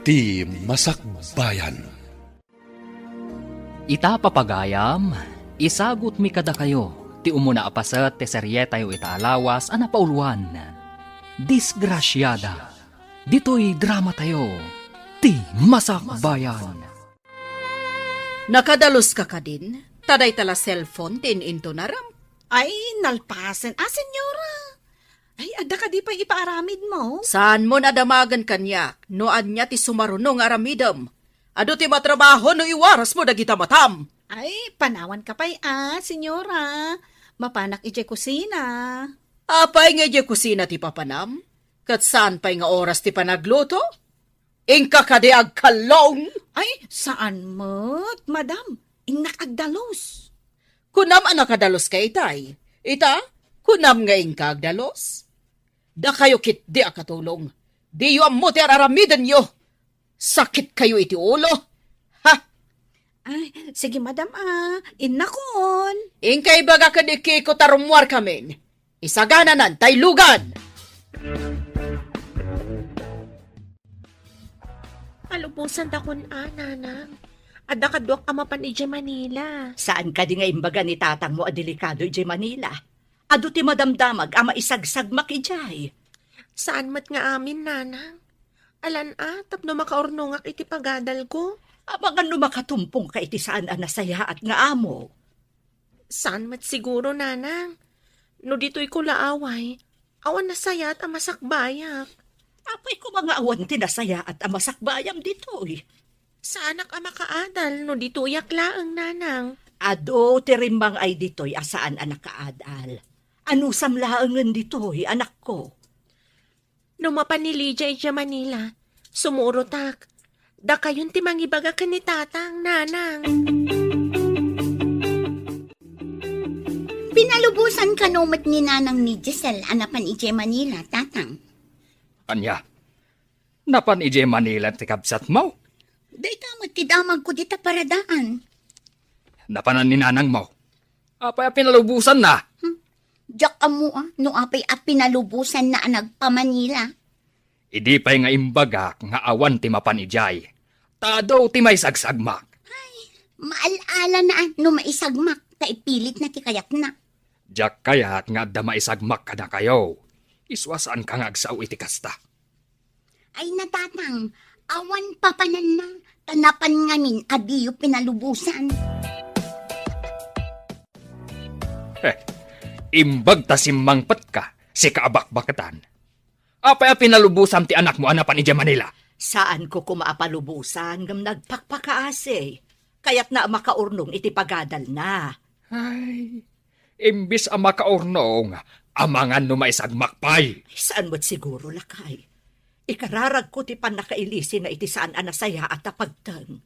ti Masakbayan. Ita papagayam, isagot mi kada kayo, ti umuna apasat ti serye tayo itaalawas ana pauluan. Disgrasyada, dito'y drama tayo, ti Masakbayan. Nakadalos ka din? Taday tala cellphone tin into naram. Ay, nalpasan. Senyora. Ay, ada ka di pa ipaaramid mo? Saan mo nadamagan kanya? Noan niya ti sumarunong aramidam. Ado ti matrabaho no iwaras mo dagita matam. Ay, panawan ka pa'y senyora. Mapanak ije kusina. Apay nga ije kusina ti papanam? Kat saan pa'y nga oras ti panagluto? Ingka ka di agkalong. Ay, saan mo't, madam? Inakagdalos. Kunam anak kadalos ka itay. Ita, kunam nga ingka agdalos. Da kayo kit di akatulong. Di yu ammo ti araramidan nyo. Sakit kayo iti ulo. Ha? Ay, sige madam inakon. Ingkay baga ka di kiko tarumwar kamin. Isagananan tay lugan. Palubusan takon nanang. Ada kadwak amapan ije Manila. Saan ka di nga imbaga ni tatang mo delikado ije Manila? Ado ti madamdamag ama isagsagmak ijay. Saan mat nga amin, nanang? Alan tapno makaurnongak iti pagadal ko. Abangan no makatumpong ka iti saan nasaya at nga amo. Saan mat siguro, nanang? No dito'y ko laaway, awan nasaya at amasakbayak. Apay ko mga awan tinasaya at amasakbayam dito'y. Sa anak ama kaadal, no dito yaklaang nanang. Ado, tirimbang ay dito'y asaan anak kaadal. Ano samlaangan dito'y anak ko? No mapanilija ija Manila, sumurotak. Da kayon ti mangibaga ka ni tatang, nanang. Pinalubusan ka nomat ni nanang ni Giselle anapan ije Manila, tatang. Anya, napan ije Manila ti kabsat mo? Day tamat ti damag ko dita paradaan. Napanan ni nanang mo. Apay pinalubusan na. Diyak amo no apay pinalubusan na nagpa-Manila. Idi pa'y nga imbagak nga awan ti mapan ijay. Tado ti may sagsagmak. Ay, maalala na no maisagmak, kaipilit na ti kayak na. Diyak kayat nga da maisagmak ka na kayo. Iswasan ka nga agsaw iti kasta. Ay natatang, awan papanan na, tanapan ngamin adiyo pinalubusan. Imbag ta simmangpet ka, si kaabak-bakatan. Apay pinalubusan ti anak mo anapan ije Manila. Saan ko kumaapalubusan ngam nagpakpakaase? Kaya't na makaurnong iti pagadal na. Ay, imbis ang makaurnong, amangan no maisagmakpay. Saan mo't siguro lakay? Ikararag ko ti panakailisi na iti saan anasaya at tapagtang.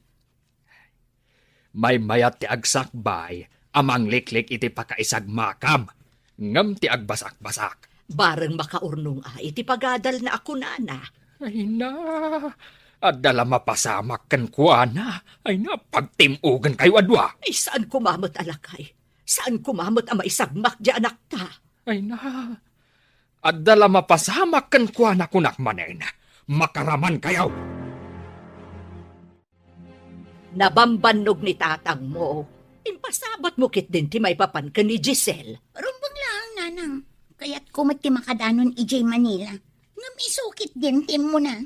May mayat ti agsakbay, amang liklik iti pakaisagmakam. Ngam ti agbasak-basak. Bareng makaurnong iti pagadal na ako nana. Ay na, adala mapasamak kan kuana. Ay na, pagtimugan kayo adwa. Ay saan kumamot alakay? Saan kumamot ang maisagmak di anak ta? Ay na, adala mapasamak kan kuana kunak manen. Makaraman kayo. Nabambanog ni tatang mo. Impasabat mo kit din ti may papan ka ni Giselle. Rumbang lang, nanang. Kaya't kumat ti makadanon ije Manila. Ngam isukit din tim mo na.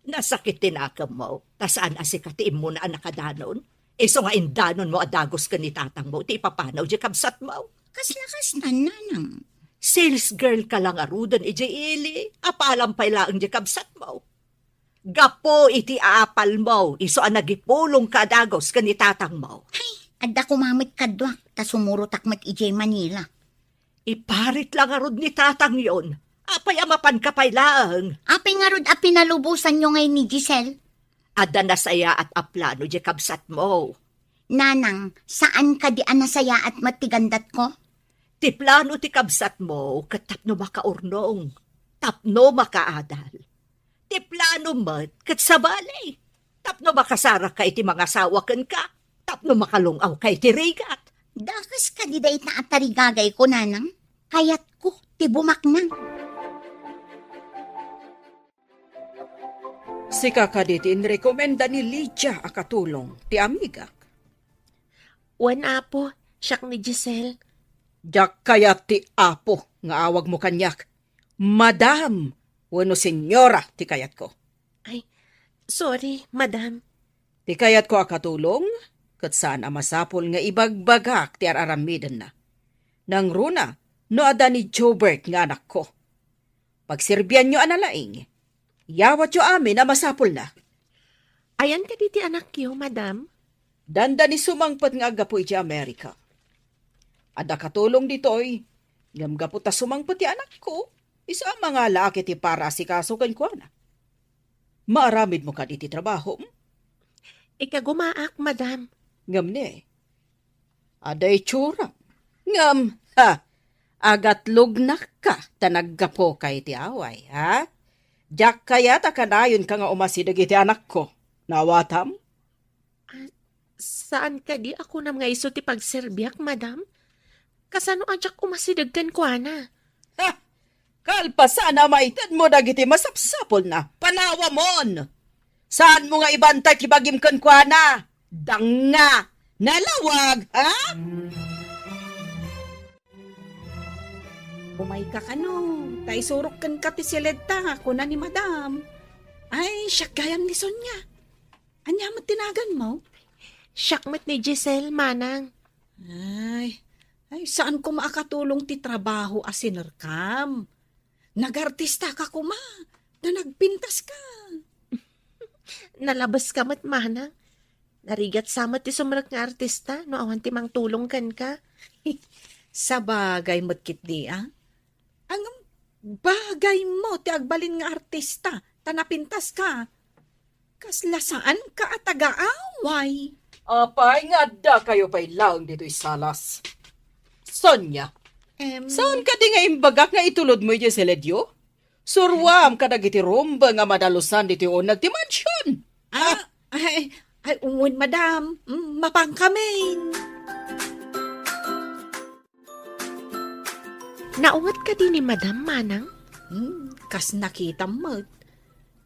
Nasakit tinakam mo. Tasaan asikatiin mo na nakadanon? Iso nga indanon mo adagos ka ni tatang mo. Ti papanaw di kabsat mo. Kaslakas na, nanang. Sales girl ka lang arudan ije ili. Apalampay lang di kabsat mo. Gapo iti aapal mo. Iso ang nagipulong ka adagos ka ni tatang mo. Ay, adda kumamit kadwak, ta sumurutak mat ije Manila. Iparit lang arud ni tatang yon. Apay amapan ka pay lang. Apay nga rod pinalubusan nyo ngayon ni Giselle. Ada nasaya at aplano di kabsat mo. Nanang, saan ka di anasaya at matigandat ko? Ti plano ti kabsat mo, katapno makaurnong. Tapno makaadal. Ti plano mat, kat sabali. Tapno makasara ka iti mga sawakan ka. Tapno makalungaw kay ti rigat. Dakas ka di dait na atarigagay ko, nanang. Kayat ko, ti bumak na. Si kakaditi inrekomenda ni Lydia akatulong ti amigak. Wan apo, siyak ni Giselle. Jak kaya ti apo nga awag mo kanyak. Madam, wano senyora ti kayat ko. Ay, sorry, madam. Ti kayat ko akatulong, kat saan masapol nga ibagbagak ti araramiden na. Nang runa, no ada ni Jobert nga anak ko. Pagsirbyan nyo analaing, yawat yo amin na masapol na. Ayan ka diti anak yo, madam. Danda ni sumangpat nga agapoy ti Amerika. Ada katulong ditoy, gamgapo ta sumangpat ti anak ko, isa mga laki ti para si kasukan ko na. Maaramid mo ka diti trabaho, Ikagumaak, madam. ngam ni. Aday tsura, ngam, ha, agatlog na ka, tanaggapo kay ti away, ha? Diyak kaya takanayon ka nga umasidag iti anak ko, nawatam? Saan ka di ako nam nga iso ti pagserbiak, madam? Kasano adyak umasidagkan ko, ana? Ha! Kalpasan na maitad mo dagiti masapsapol na, panawa mon! Saan mo nga ibantay kibagim kan kwa na? Danga! Nalawag, ha? Umay ka kano, tay surok kan ka ti sileta, kuna ni madam. Ay, siya gayam ni Sonya. Anya mo tinagan mo? Siyakmat ni Giselle, manang. Ay, saan ko maakatulong ti trabaho asinerkam? Nagartista ka kuma, na nagpintas ka. Nalabas ka mat, manang. Narigat samat ti sumrak nga artista, no awan ti mang tulong kan ka. Sa bagay mo't kit di, ah? Ang bagay mo, ti agbalin nga artista, tanapintas ka. Kasla saan ka at taga-away? Apay nga da kayo pa'y laang dito'y salas. Sonya, saan ka di nga imbagak nga itulod mo yung seledyo? Surwam ka dagiti rumba nga madalusan dito yung nagtimansyon. Ay, uwin, madam. Mapang kami. Nauwat ka din ni madam, manang? Kas nakita mo.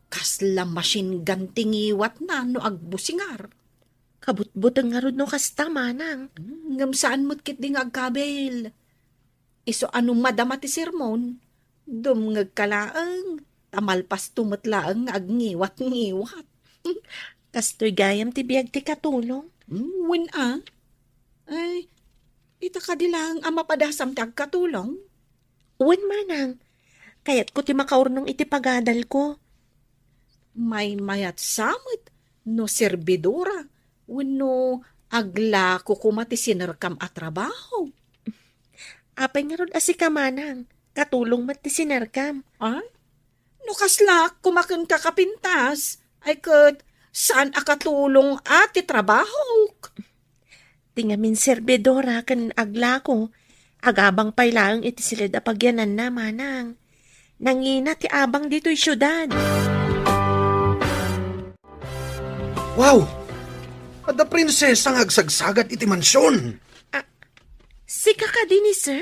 Kas la machine gun tingiwat na no agbusingar. Kabutbutang nga rod no kasta, manang. Ngam saan mo't kit ding agkabel. Iso anong madama ti sermon? Dumngag kalaang. Tamalpas tumatlaang agngiwat-ngiwat. Kastoy gayam ti biyag ti katulong. Win Ay, ita ka dilang ang mapadasam ti agkatulong. Uwan, manang. Kaya't ko ti makaurnong iti pagadal ko. May mayat samit no serbidora. Wano agla ko kumati sinerkam at trabaho. Apay nga rod asi ka, manang. Katulong mat ti sinerkam. Ay? No kaslak kumakun kakapintas. Ay kat saan akatulong ati trabaho? Tingamin serbidora kan agla ko. Agabang pailaang iti silid apagyanan na, manang. Nangina ti abang dito'y syudad. Wow! Ada prinsesa nga agsagsagat iti mansyon. Sika ka din ni sir?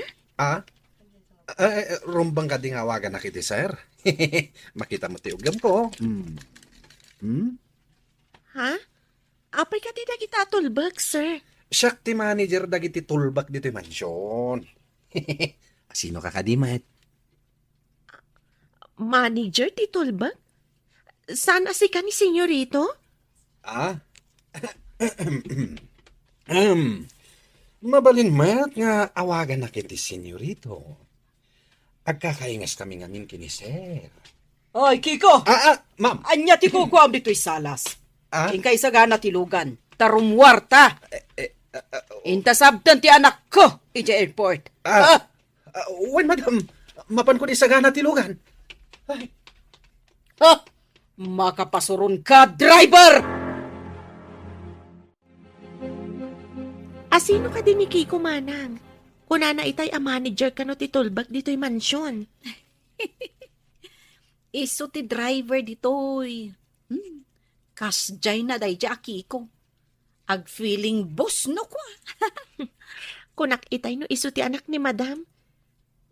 Rumbang ka di nga awagan na kiti, sir. Makita mo ti ugam ko. Ha? Apay ka din kita tulbag, sir. Siyak ti manager dagiti tulbak dito mansyon. Sino ka kadimat? Manager ti tulbag? Saan asi ka ni senyorito? Mabalin mat nga awagan na kiti senyorito. Agkakaingas kami ngamin kini sir. Ay, Kiko! Ma'am. Anya ti kukuam dito'y salas. Ingkay sa gana tilugan. Tarumwarta. Intasabtan ti anak ko iti airport. Wen, madam. Mapan ko di sagana tilugan. Ay. Makapasuron ka, driver! Asino ka din ni Kiko, manang? Kunana itay a manager ka no ti tulbag dito'y mansyon. Iso ti driver ditoy. Kasjay na day ja Kiko. Ag-feeling boss no kwa. Kunak itay no iso ti anak ni madam.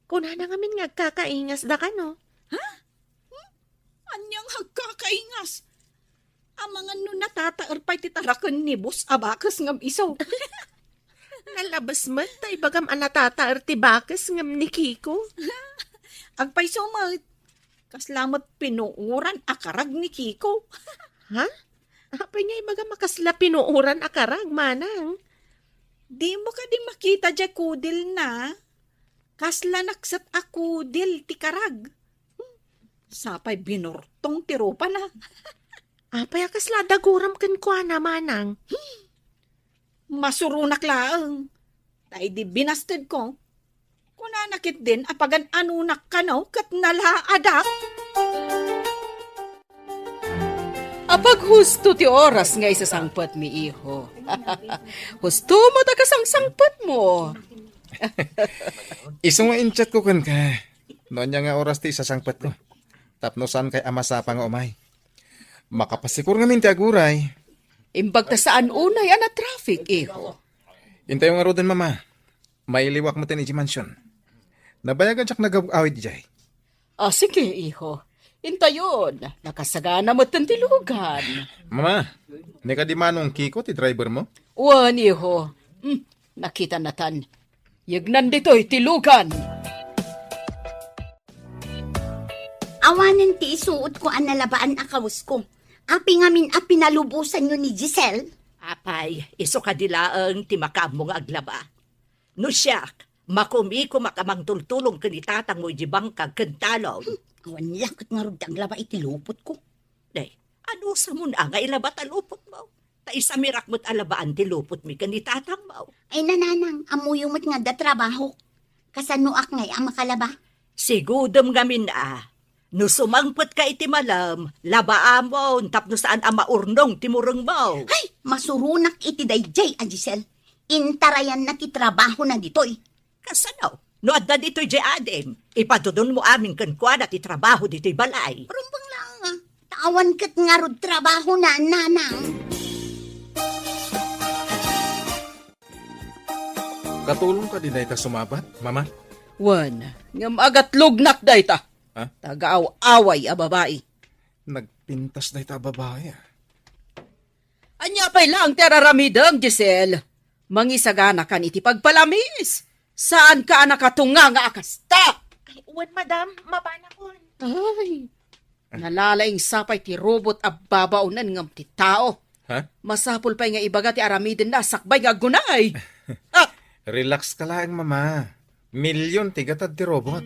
Kunana ngamin nga kakaingas da ka no. Anyang hagkakaingas. Angan no natataer pa iti taraken ni bus abakas ngam iso. Nalabas man, tay bagam anatataer ti bakas ngam ni Kiko. Agpay sumat. Kaslamat pinuuran akarag ni Kiko. Ha? Apay niya bagam makasla pinuuran akarag, manang. Di mo ka di makita dya kudil na. Kasla naksat akudil ti karag. Sapay binortong tiropa na. Apay akasla daguram ken kwa na, manang. Masurunak laang. Tay di binasted ko. Kuna nakit din apagan anunak ka no kat nalaadak. Apag husto ti oras nga isasangpot mi iho. Husto mo ta kasangsangpot mo. Isang ma-inchat ko kan ka. Noon niya nga oras ti isasangpat ko. Tapnosan kay amasa pa nga umay. Makapasikur nga minti aguray. Imbag ta saan unay ana traffic, iho. Intay yung arudan, mama. May liwak mo tin mansion. Nabayagan siyak nag-awit jay. Sige, iho. Intayon, nakasagana mo tilugan. Mama, nika di manong Kiko ti driver mo? Wan, iho. Nakita natan. Yagnan dito'y tilugan. Awanan ti isuot ko ang nalabaan akawas ko. Api ngamin pinalubusan nyo ni Giselle. Apay, iso ka dilaang ti makamo nga aglaba. No siyak, makumiko makamang tultulong kanitatang mo jibang kag kentalong. Awan lakot nga rod ang laba itilupot ko. Day, ano sa muna nga ilaba talupot mo? Ta isa mirak mo't alabaan tilupot mi kanitatang mo. Ay nananang, amuyo mo't nga da trabaho. Kasanuak ngay ang makalaba. Sigudom gamin no sumangpot ka iti malam, labaan mo, tapno saan ang maurnong timurong mo. Ay, masurunak iti dayjay a Giselle. Intarayan na ti trabaho na ditoy. Kasano? No adda dito'y di adem, ipadudon mo amin kankwana ti trabaho dito'y balay. Rumbang lang Tawan kat nga rod trabaho na, nanang. Katulong ka din ta sumabat, mama? Wan, ngam agat lugnak dayta. Ha? Tagaaw-away a babae. Nagpintas na ita babae. Anya pa'y lang teraramidang, Giselle. Mangisagana kan iti pagpalamis. Saan ka nakatunga nga akasta? Ay, uwan, madam, mabana ko. Ay, nalalaing sapay ti robot a babaunan ngam ti tao. Ha? Masapul pa'y nga ibaga ti aramidin na sakbay nga gunay. Relax ka lang, mama. Milyon tigatad ti robot.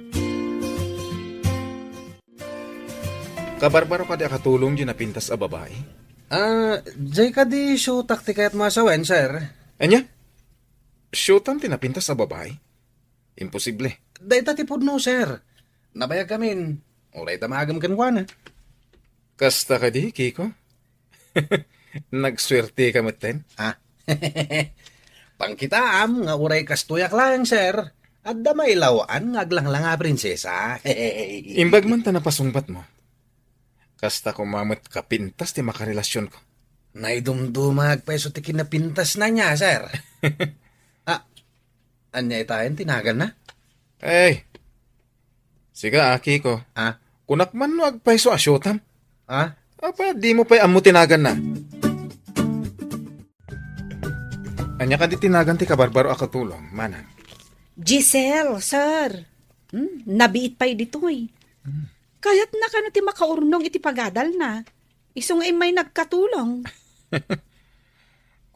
Kabarbaro ka di akatulong di napintas a babae? Jay ka di show taktika at masawen, sir. Anya? Showtime tinapintas sa babae? Imposible. Dahita tipod no, sir. Nabayag kamin. Uray tamagam kanwana. Kasta ka di, Kiko? Nagswerte ka maten? Pangkitaam nga uray kastuyak lang, sir. At damay lawaan nga aglang nga prinsesa. Imbag man ta napasungbat mo. Kasta ko mamot kapintas ti makarelasyon ko. Naidumdumag peso ti kinapintas na niya, sir. Anya itayin, tinagan na? Ay, siga Kiko. Kunak man no agpaiso asyotam. Apa, di mo pa'y amu tinagan na. Anya ka di tinagan ti kabarbaro akatulong, manang. Giselle, sir. Nabiit pa'y ditoy. Kaya't na ka na ti makaurnong iti pagadal na. Iso nga may nagkatulong.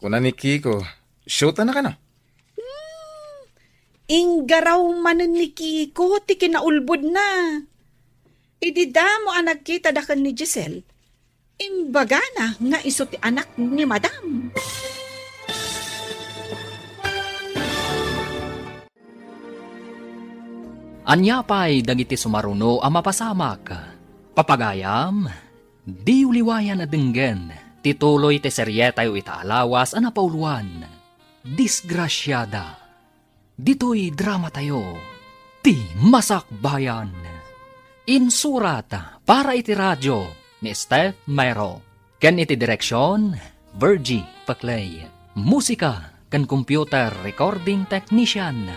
Kuna ni Kiko, shoota na ka na. Inggaraw manen ni Kiko, ti kinaulbod na. Idida mo ang nagkita dakan ni Giselle. Imbaga na nga iso ti anak ni madam. Anya pa'y dagiti sumaruno a mapasamak. Papagayam, di uliwayan na denggen, tituloy te seryetayo itaalawas a napauluan. Disgrasyada. Dito'y drama tayo, ti Masakbayan. Insurat para iti radyo ni Steph Mayro. Ken iti direksyon, Virgie Paclay. Musika ken computer recording technician,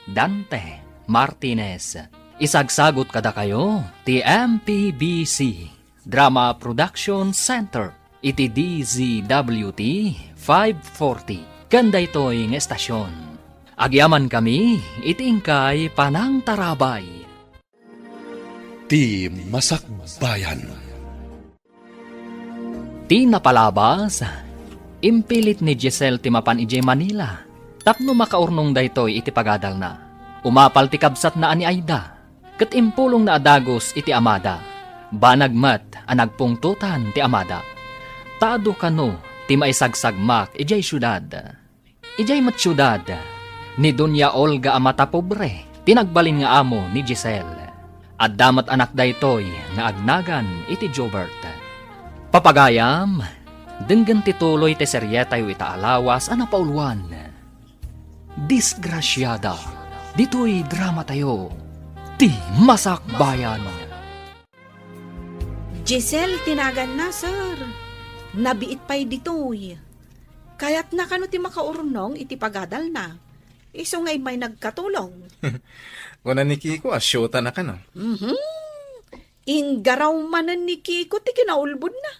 Dante Martinez. Isagsagot kada kayo, ti MPBC Drama Production Center. iti DZWT 540 kanday toy nga estasyon. Agyaman kami, iti ingkay Panang Tarabay. Ti Masakbayan. Ti napalabas, impilit ni Giselle ti mapan ijay Manila. Tapno makaurnong daytoy iti pagadal na. Umapal ti kabsat na ani Aida. Ket impulong na adagos iti amada. Banagmat ang nagpungtutan ti amada. Taado kano ti maisagsagmak ijay syudad. Ijay mat syudad ni Doña Olga amata pobre. Tinagbalin nga amo ni Giselle. At damat anak daytoy nga agnagan iti Jobert. Papagayam, denggan tituloy te serye tayo itaalawas ana pauluan. Disgrasyada, dito'y drama tayo, ti Masakbayan. Giselle, tinagan na, sir. Nabiit pa'y dito'y. Kaya't na kano ti makaurnong iti pagadal na. Iso nga'y may nagkatulong. Kuna ni Kiko, asyota na ka no? Ingaraw manan ni Kiko ti kinaulbod na.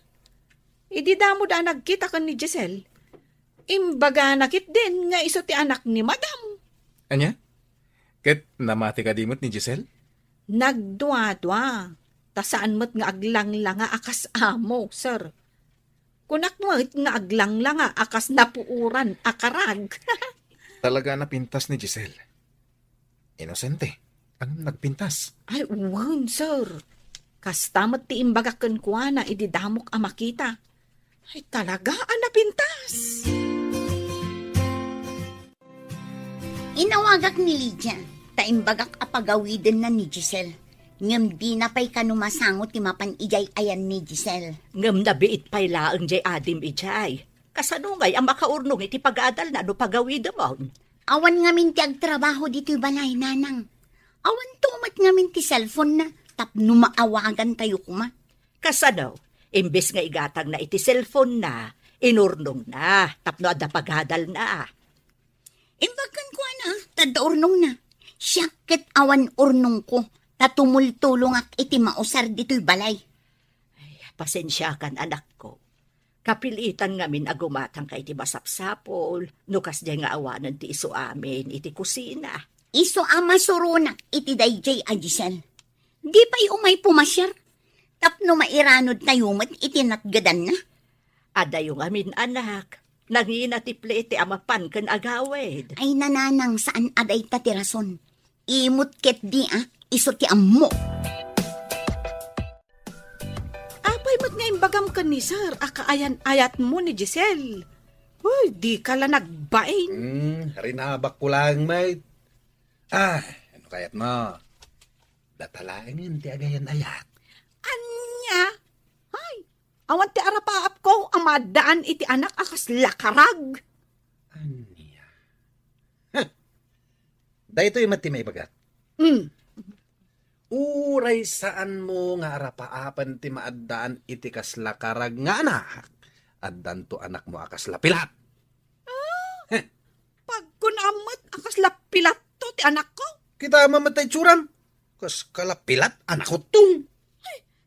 Idi damo da nagkita kan ni Giselle. Imbaga nakit din nga iso ti anak ni Madam. Anya? Ket namati ka dimot ni Giselle? Nagdwa-dwa. Ta saan mo't nga aglang-langa akas amo, sir. Kunak mo't nga aglang-langa akas napuuran akarag. Talaga napintas ni Giselle. Inosente. Ang nagpintas. Ay, uwan, sir. Kastamat ti imbaga kenkwana ididamok a makita. Ay, talaga ang napintas. Inawagak ni Lydia, taimbagak apagawiden na ni Giselle. Ngem di na pa'y kanumasangot ti mapan ijay ayan ni Giselle. Ngem nabiit pa'y laang jay adim ijay. Kasanungay ang makaurnong iti pag-aadal na no pagawid mo. Awan ngamin ti agtrabaho dito'y balay, nanang. Awan tumat ngamin ti cellphone na, tapno maawagan tayo kuma. Kasano, imbes nga igatang na iti cellphone na, inurnong na, tapno ada pag-aadal na. Imbagan ko na, tada urnong na. Siyakit awan urnong ko, tatumultulong ak iti mausar dito'y balay. Ay, pasensya kan anak ko. Kapilitan ngamin agumatang ka iti masapsapol, nukas di nga awanan ti iso amin iti kusina. Iso ama surunak iti dayjay a Giselle. Di pa'y umay pumasyar. Tapno mairanod na yumat iti natgadan na. Adayong amin anak, nanginatiple iti amapan kan agawid. Ay nananang saan aday tatirason. Imut ket di iso ti ammo. Apay mo't nga imbagam ka ni sir, akaayan-ayat mo ni Giselle. Uy, di ka lang nagbain. Rinabak ko lang, mate. Ano kayat mo? Datalangin ti agayan-ayat. Anya? Ay, awan ti arapaap ko, ang madaan iti anak akas lakarag. Anya? Dahito yung mati may bagat. Uray saan mo nga arapaapan ti maaddaan iti kas lakarag nga anak. Addan to anak mo akas lapilat. Pag kunamot akas lapilat to ti anak ko. Kita mamatay tsuram. Kas kalapilat anak ko tung.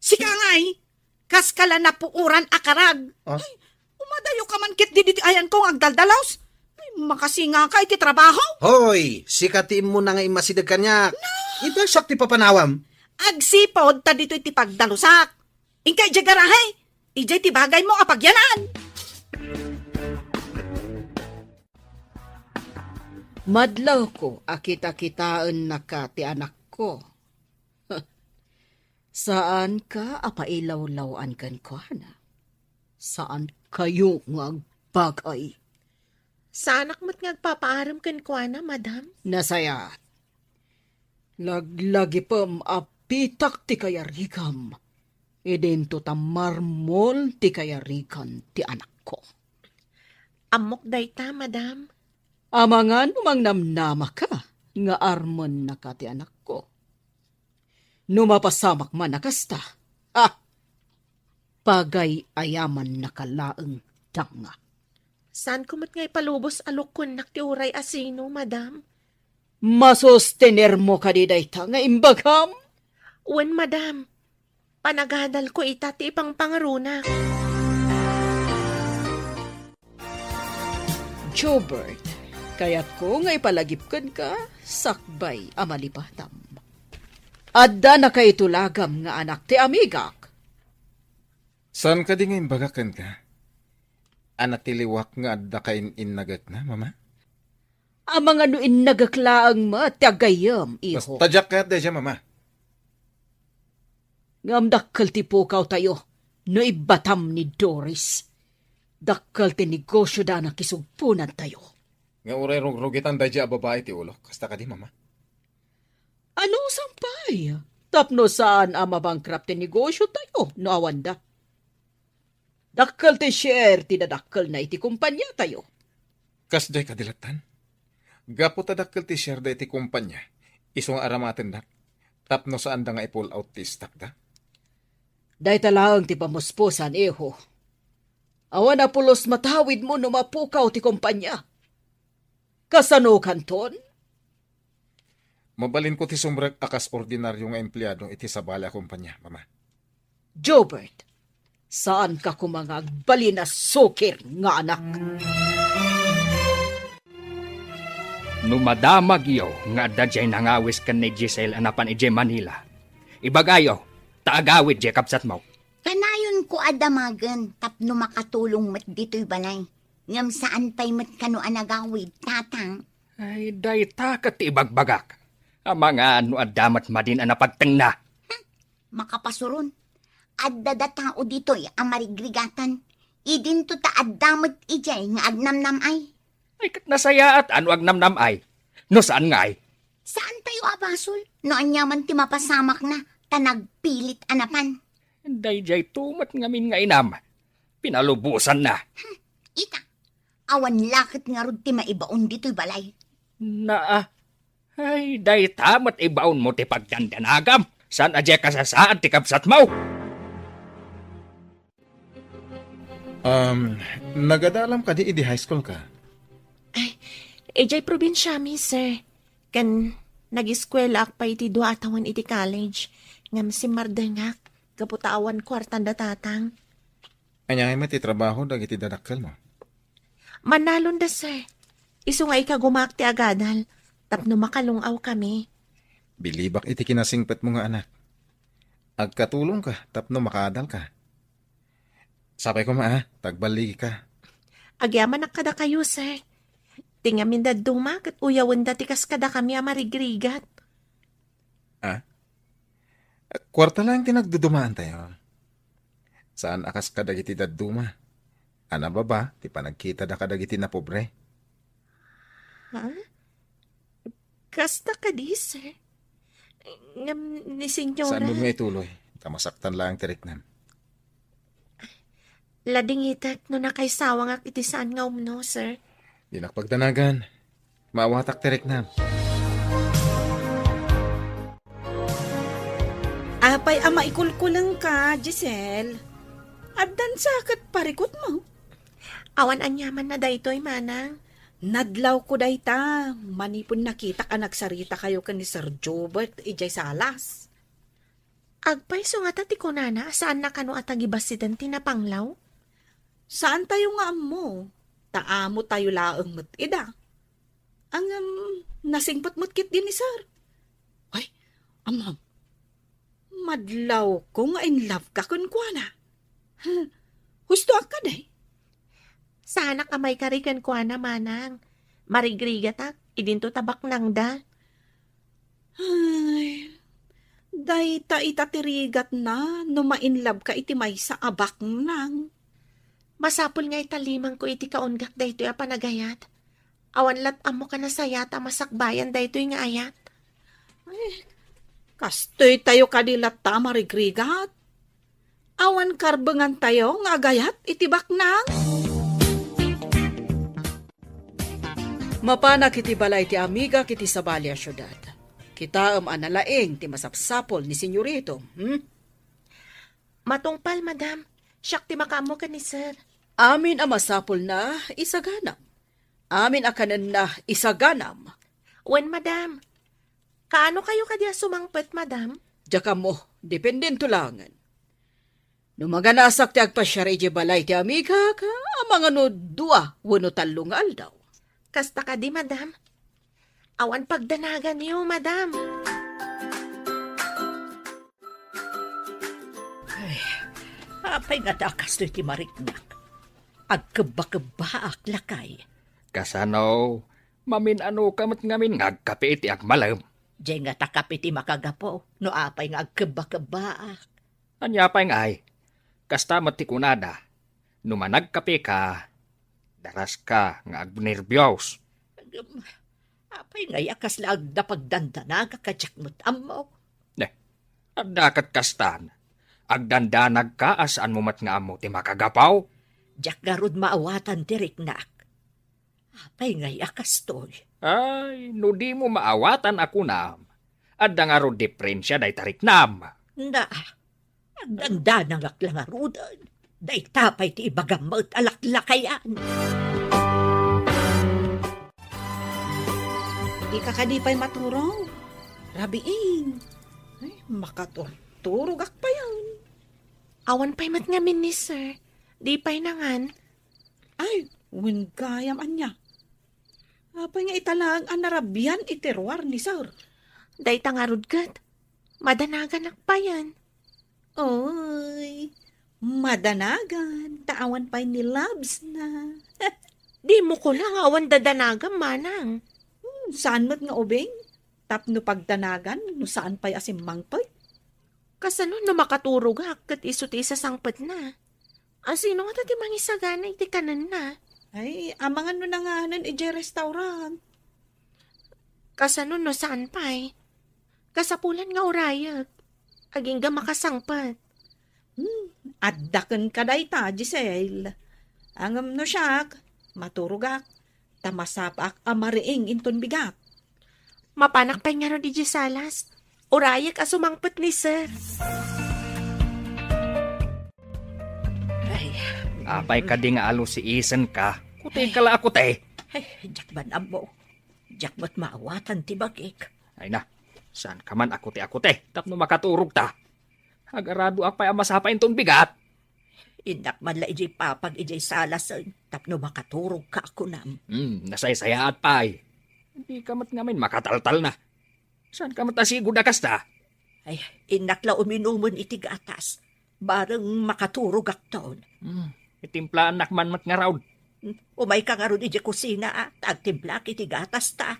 Sika ngay, kas kala napuuran akarag. Ay, umadayo ka man kit di ayan kong agdaldalaws. Ay, makasinga ka iti trabaho. Hoy, sikatiin mo na nga imasidag kanya. Ito siyak ti papanawam. Agsipod ta dito iti pagdalusak. Ingkay di garahe, ijay ti bagay mo apagyanan. Madlaw ko, akita-kitaan na ka ti anak ko. Saan ka apailaw-lawan kan ko, na? Saan kayo ngagbagay? Sa anak mo't ngagpapaaram kan ko, na, madam? Nasaya. Laglagi pam apitak ti kayarikam. Idento ta marmol ti kayarikan ti anak ko. Amok dayta, madam. Amangan umang namnama ka, nga armon na ka ti anak ko. Numapasamak man nakasta. Pagay ayaman nakalaeng tanga. Saan kumot nga'y palubos alukon nak ti uray asino, madam? Masustener mo ka di dayta nga imbagam? Uwan, madam. Panagadal ko ita ti ipang pangarunak. Jobert, kaya't ko nga ipalagipkan ka, sakbay amalipatam. Adda na kay tulagam nga anak ti amigak. Saan ka di ngayon bagakan ka? Anak tiliwak nga adda kain innagat na, mama? Ang mga nuin nagaklaang matagayam, iho. Tadyak ka da siya, mama. Ngam dakkal ti pukaw tayo, no ibatam ni Doris. Dakkal ti negosyo da na kisugpunan tayo. Nga uray rugitan da siya babae ti ulo. Kasta ka di, mama? Ano sampay? Tapno saan ang mabangkrap ti negosyo tayo, no awanda? Dakkal ti share, tinadakkel na iti kumpanya tayo. Kasday kadilatan. Gapo tadakkel ti share da iti kumpanya. Isong aramaten dak. Tapno saan da nga i-pull out ti stock da? Day talaang ti pamuspusan, eho. Awan na pulos matawid mo no mapukaw ti kumpanya. Kasano kanton? Mabalin ko ti sumrag akas ordinaryo nga empleyado iti sabala kumpanya, mama. Jobert, saan ka kumangag bali na sukir nga anak? Numadamag iyo nga dadyay nangawis kan ni Giselle anapan ije Manila. Ibagayo, taagawid je kapsat mo. Kanayon ko adamagan, tapno makatulong mat dito'y balay. Ngam saan pa'y mat kano anagawid, tatang. Ay, day takat ibagbagak. Ang mga ano adamat madin anapagteng na. Makapasuron. Adda da tao dito'y amarigrigatan. Idinto ta addamat ijay nga agnamnam ay. Ay, kat nasaya at ano agnamnam ay. No saan nga ay? Saan tayo abasol? No anyaman ti mapasamak na, tanagpilit anapan. Day jay tumat ngamin nga inam. Pinalubusan na. Ita, awan lakit nga rod ti maibaon dito'y balay. Ay, day tamat ibaon mo ti pagdandanagam. Saan adya kasasaan ti kapsat mo? Nagadalam ka di high school ka? Ay, ejay probinsya mi, sir. Kan nag-eskwela ak pa iti dua atawan iti college. Ngam si Mardengak, kaputawan kwartan da tatang. Anya nga ti trabaho dagiti dadakkel mo? Manalon da, sir. Isu nga ikagumak ti agadal. Tapno makalungaw kami. Bilibak iti kinasingpet mo nga anak. Agkatulong ka, tapno makadal ka. Sapay ko tagbaligi ka. Agyaman kada kayo, sir. Tingamin da dumak at uyawan da tikas kada kami amarigrigat. Kwarta lang tinagdudumaan tayo. Saan akas kadagiti daduma? Ana ba ti panagkita da kadagiti na pobre? Ha? Kasta ka di, sir. Ni senyora. Saan mo nga ituloy? Tamasaktan lang tiriknan. Lading itak no nakaisawang ak iti saan nga umno, sir. Di nakpagdanagan. Maawatak tiriknan. Apay ama ikulkulang ka, Giselle. Addan sakat parikot mo. Awan anyaman na daytoy manang. Nadlaw ko dayta. Manipon nakita ka nagsarita kayo ka ni Sir Jobert ijay salas. Agpay so nga tati ko nana, saan na kano atagibasidan tinapanglaw? Saan tayo nga mo? Taamo tayo laang matida. Ang nasingpat-mutkit din ni Sir. Ay, amam. Madlaw ko nga in love ka kun kwa na. Husto ka day. Sana kamay karikan kwa na manang. Marigrigatak, idinto tabak nang da. Ay, day ta itatirigat na, no ma-inlove ka iti may sa abak nang. Masapul nga italimang ko iti kaunggak da ito'y apanagayat. Awan lat amo ka na sayat amasakbayan da ito'y nga ayat. Ay, kastoy tayo kadilat ta marigrigat. Awan karbengan tayo nga agayat iti baknang. Mapanak iti balay ti amiga kiti Sabalia syudad. Kita analaeng ti masapsapol ni senyorito. Matungpal, madam. Siyak ti makamo ka ni sir. Amin ang masapol na isaganam. Amin akanan na isaganam. Wen, madam. Kaano kayo kadya sumangpet, madam? Diyaka mo, dependen tulangan. No maganasak ti agpasyari di balay ti amiga ka, ang mga no dua, wano talong aldaw. Kasta ka di, madam. Awan pagdanagan niyo, madam. Apay nga dakas to iti mariknak. Agkaba-kaba lakay. Kasano, mamin-ano kamat ngamin ngagkape iti agmalam. Diyan nga takap iti makagapo. No apay nga agkaba-kaba. Anyapay nga ay, kasta matikunada, numanagkape ka, daras ka nga agnervyos. Apay nga yakas la agdapagdandana kakadyak mo't amo. Dakat kastan, agdandanag ka asaan mo mat nga amo ti makagapaw. Diyak garod maawatan ti riknak. Apay nga yakas toy. Ay, no di mo maawatan ako na. Adda nga ro diferensya day tariknam. Na, agdandanang aklangarudan. Day tapay ti ibagamot alaklakayan. Di ka kadipay maturong. Rabiin. Ay, makaturog pa yan. Awan pa'y matngamin ni sir. Di pa'y nangan. Ay, wingayam anya. Apay nga italang anarabian iterwar ni sir. Day tangarod kat. Madanagan pa yan. Oy, madanagan. Taawan pa'y ni Labs na. Di mo ko lang awan dadanagan, manang. Saan mo't nga ubing? Tapno pagdanagan, no saan pa'y asimmang pa'y? Kasano no makaturog kat isuti sa sangpet na. Asino nga tati mangisagana iti kanan na. Ay, amangan no na nga nun ije restaurant. Kasano no saan pa'y? Kasapulan nga urayag. Aging ga makasangpat. Addaken ka day ta, Giselle. Angam no siyak, maturugak. Tamasapak amariing inton bigat. Mapanak pa nga no di Gisalas. Urayag asumangpet ni sir. Apay ka di nga alo si Isen ka. Kutay kala ako te. Ay, jakban amo. Jakbat maawatan ti bagik. Ay na, saan ka man ako te. Tapno makaturog ta. Agarado apay amasapay inton bigat. Indak man la ijay papag ijay salasan. Tapno makaturog ka ako nam. Nasaysayaat pay. Hindi ka mat ngamin makataltal na. Saan ka matasigo na kasta? Ay, inakla uminumon iti gatas. Barang makaturog akton. Itimplaan nakman mat nga raud. Umay ka nga ron iti kusina agtimplak iti gatas ta.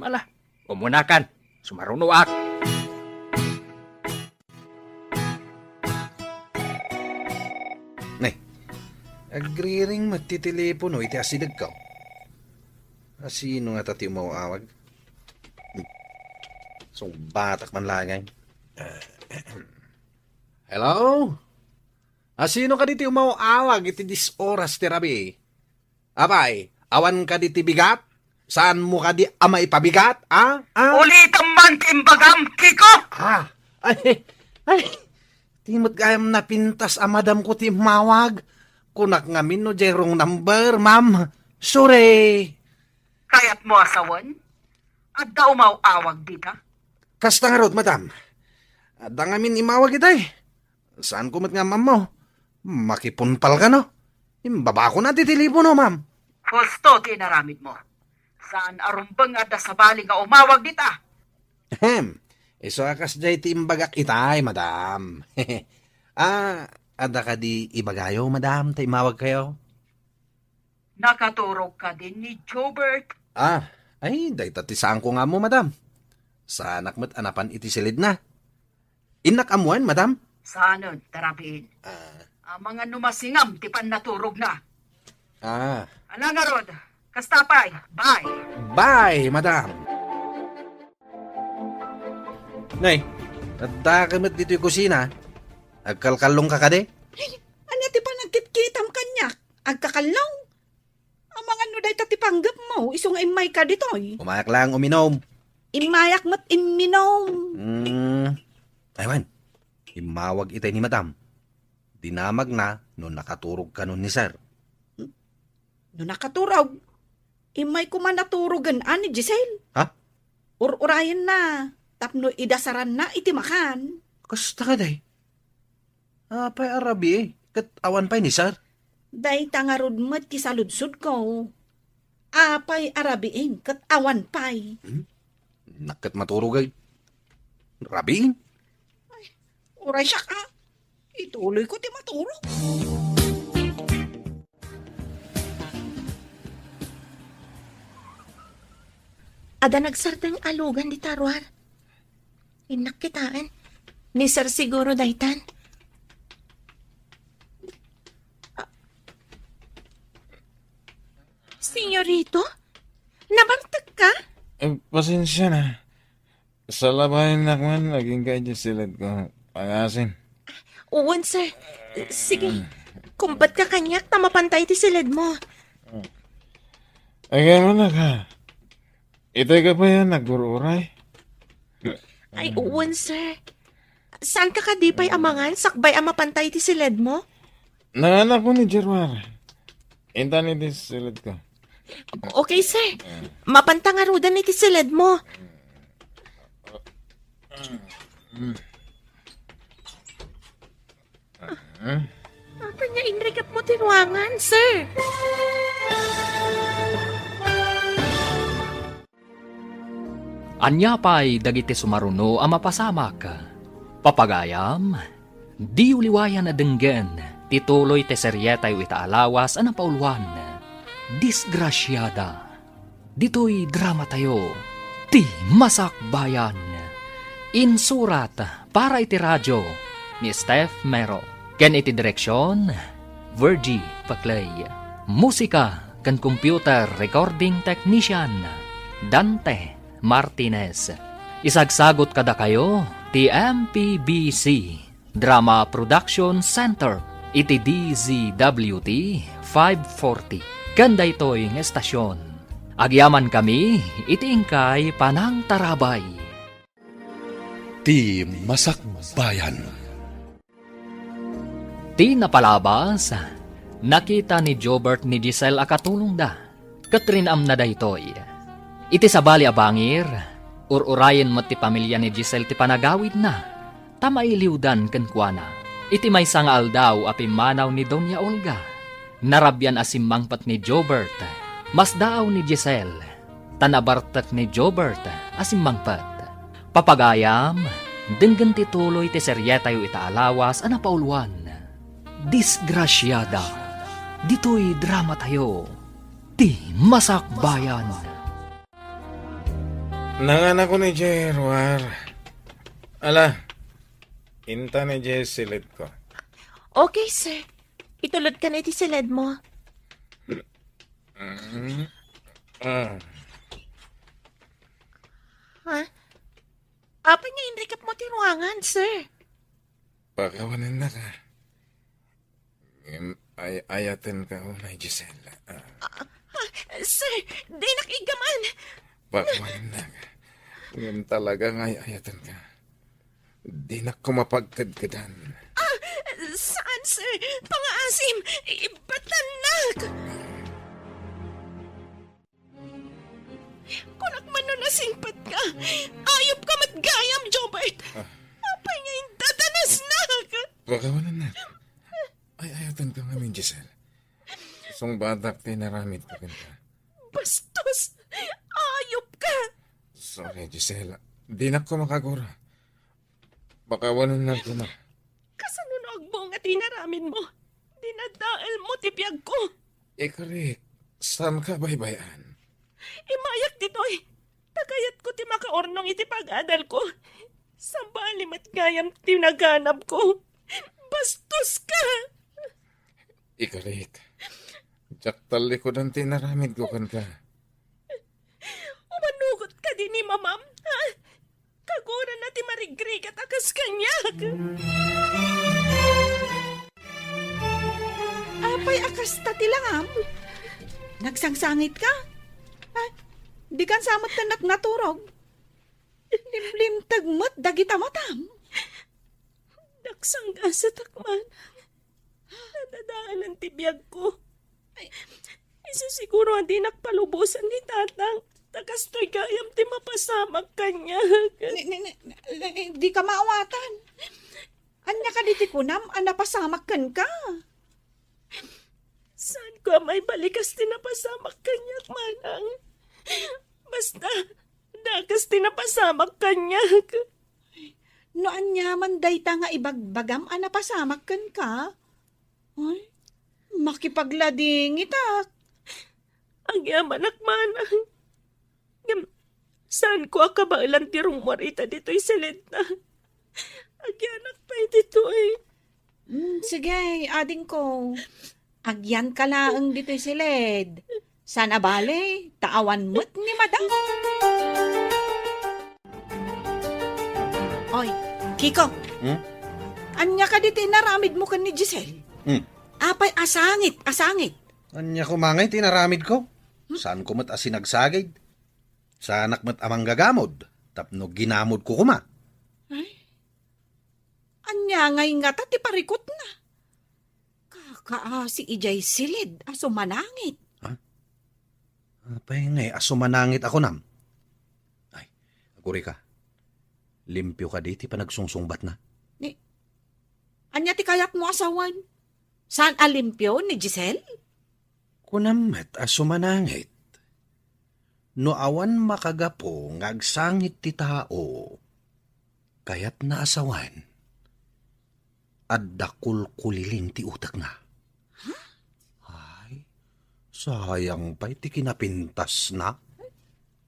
Ala, umunakan. Sumarunuak. Nay, agriring matitelepono iti asidag ka. Asino nga tati umawawag? So, batak man lagay. Hello? Asino ka diti umawawag iti 10 oras ti rabi? Apay, awan ka diti bigat? Saan mo ka di amay pabigat? Ulitan man timbagam, Kiko! Ay, timot gayam na pintas amadam ko ti mawag. Kunak ngamin no jerong number, ma'am. Sorry. Kayat mo asawan? At da umawawag di ka? Kasta nga rod, madam. Ada ngamin imawag itay. Saan kumat nga, ma'am mo? Makipunpal ka, no? Imbaba ko na titilipo, no, ma'am? Gusto tinaramid mo. Saan arumbang ada sa bali nga umawag dita? Iso akas jay ti imbagak itay, madam. Ada ka di ibagayo, madam, ta imawag kayo? Nakaturog ka din ni Jobert. Ay, dayta ti saan ko nga mo, madam. Sa anak mo't anapan iti silid na. Inak amuan, madam? Saan tarabiin? Ang mga numasingam, tipan naturog na. Ala nga rod, kastapay, bye. Bye, madam. Nay, nadda kamit dito yung kusina. Agkalkalong ka ka de? Anya ti pa nagkitkitam kanyak? Agkakalong? Ang mga nuday tatipanggap mo, iso nga imay ka ditoy. Umayak lang uminom. Imayak mat iminom. Aywan, imawag itay ni madam. Dinamag na no nakaturog ka nun ni sir. No nakaturog? Imay ko man naturogan ani Giselle. Ha? Urayan na. Tapno idasaran na itimakan. Kasta ka day? Apay arabi kat awan pa'y ni sir. Day tangarod mat kisaludsud ko. Apay arabiing kat awan pay. Nakat maturugay. Rabi? Uray siya ka. Ituloy ko ti matulog. Ada nagsardang alugan di tarwar. Inakitaan. Ni Sir siguro daytan. Senyorito? Nabangtag ka? Pasensya na. Sa labahin na man, naging kayo silid ko. Pangasin. Uwan, sir. Sige. Kung ba't ka kanyak, tamapantay ti silid mo. Ay, kaya mo na ka. Itay ka pa yan, nagururay. Ay, uwan, sir. Saan ka kadipay amangan? Sakbay ang mapantay ti silid mo? Nanganak ko ni Jerwar. Inta ni di silid ko. Okay, sir. Mapantangarudan ni ti silid mo. Apa niya inrikap mo tinuangan, sir? Anya pa'y dagiti sumaruno ang mapasamak. Papagayam, di uliwayan na denggen, tituloy te seryetay wita alawas ang pauluan. Disgrasyada. Dito'y drama tayo, ti masakbayan. Insurat para iti radyo ni Steph Mero. Ken iti direksyon, Virgie Paclay. Musika ken computer recording technician, Dante Martinez. Isagsagot kada kayo, ti MPBC Drama Production Center, iti DZWT 540. Kanda ito'y ng estasyon. Agyaman kami, iti ingkay Panang Tarabay. Ti Masakbayan. Ti napalabas, nakita ni Jobert ni Giselle akatulong da. Katrinam na daytoy. Iti sabali abangir, ururayan mo ti pamilya ni Giselle ti panagawid na. Tamailiwdan kenkwana. Iti may sangal daw apimanaw ni Doña Olga. Narabyan asimmangpat ni Jobert. Mas daaw ni Giselle. Tanabartak ni Jobert asimmangpat. Papagayam, denggan tituloy ti seryetayo itaalawas ana pauluan. Disgrasyada. Dito'y drama tayo. Ti masakbayan. Nanganak ko ni Jerwar. Ala, inta ni Jess silid ko. Okay, sir. Itulod ka na iti silid mo. Ha? Apa niya inrikap mo tinuangan, sir? Pakawanan na ka. Ayatin ka ko na Giselle. Sir, di nakigaman. Pakawanan na ka. Ngayon talagang ayatin ka. Di na ko mapagkadkadan. Saan, sir? Pangaasim! Ibatanak! Kunak man nun nasingpat ka. Ayop ka matgayam, Jobert. Apa niya yung tatanas na? Pakawanan na. Ayatin ka ngamin, Giselle. Isang batak tinaramid ko ka. Bastos! Ayop ka! Sorry, Giselle. Di na ko makagura. Pakawanan na ko na. Kasanunog mo nga tinaramin mo. Dinadaal mo tipyag ko. Correct. Saan ka baybayan? Imayak ditoy. Tagayat ko ti makaornong iti pag-adal ko. Sa balim at gayam tinaganap ko. Bastos ka! Correct. Tsaktali ko ng tinaramid ko kan ka. Umanugot ka din ni mamam, ha? Kagura na ti marigrigat akas kanyag. Apay akas tatilangam. Nagsangsangit ka? Ay, di kan samot ka naturog. Limlim tagmat dagita matam. Daksangga sa takman. Nadadaan ang tibiyag ko. Isa siguro hindi nakpalubusan ni tatang. Takastoy kayam ti mapasamag kanya. Di ka maawatan. Anya ka diti kunam, napasamak kan ka. Saan ko may balikas tinapasamak kanyak, manang. Basta, dakas tinapasamak kanyak. Noan yaman dayta nga ibagbagam anapasamak kan ka. Ay, makipaglading itak. Ang yaman manang. Saan ko akabailan ti rumwarita dito'y silid na? Agyanak pa dito eh. Sige, ading ko. Agyan ka laang dito'y silid. Sana bale, taawan mo't ni madam. Oy, Kiko. Anya ka dito naramid mo kan ni Giselle? Apay asangit. Anya ko mangay, tinaramid ko. Saan ko mat asinagsagid? Sa anak mat amang gagamod. Tapno ginamod ko kuma. Anya ngay nga ti parikot na. Si ijay silid, aso manangit. Apay ngay, aso manangit ako nam. Ay, aguri ka. Limpyo ka di, ti panagsungsungbat na. Anya ti kayat mo asawan? Saan alimpyo ni Giselle? Kunamet aso manangit. No awan makagapo ngagsangit ti tao. Kayat na asawan. Addakul kuliling ti utak na. Ay, sayang pa'y ti kinapintas na.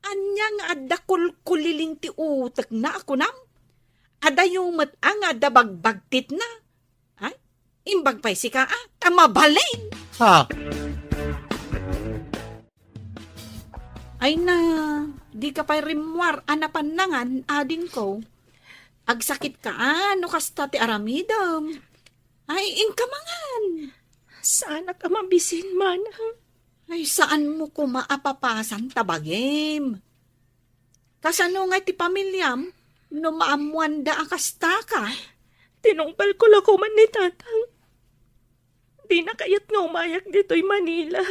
Anya nga addakul kuliling ti utak na ako nam? Adayumat ang adabagbagtit na. Ay, imbag pa'y si ka tamabalin. Ha? Ay na, di ka pa'y rimwar anapanangan ading ko. Agsakit ka no kasta ti aramidam. Ay, inkamangan. Saan ka mabisin, manang? Ay, saan mo ko maapapasan tabagim? Kasano nga ti pamilyam, no maamuan da akasta ka? Tinungpal ko lang man ni tatang. Di na kayat nga umayak dito'y Manila.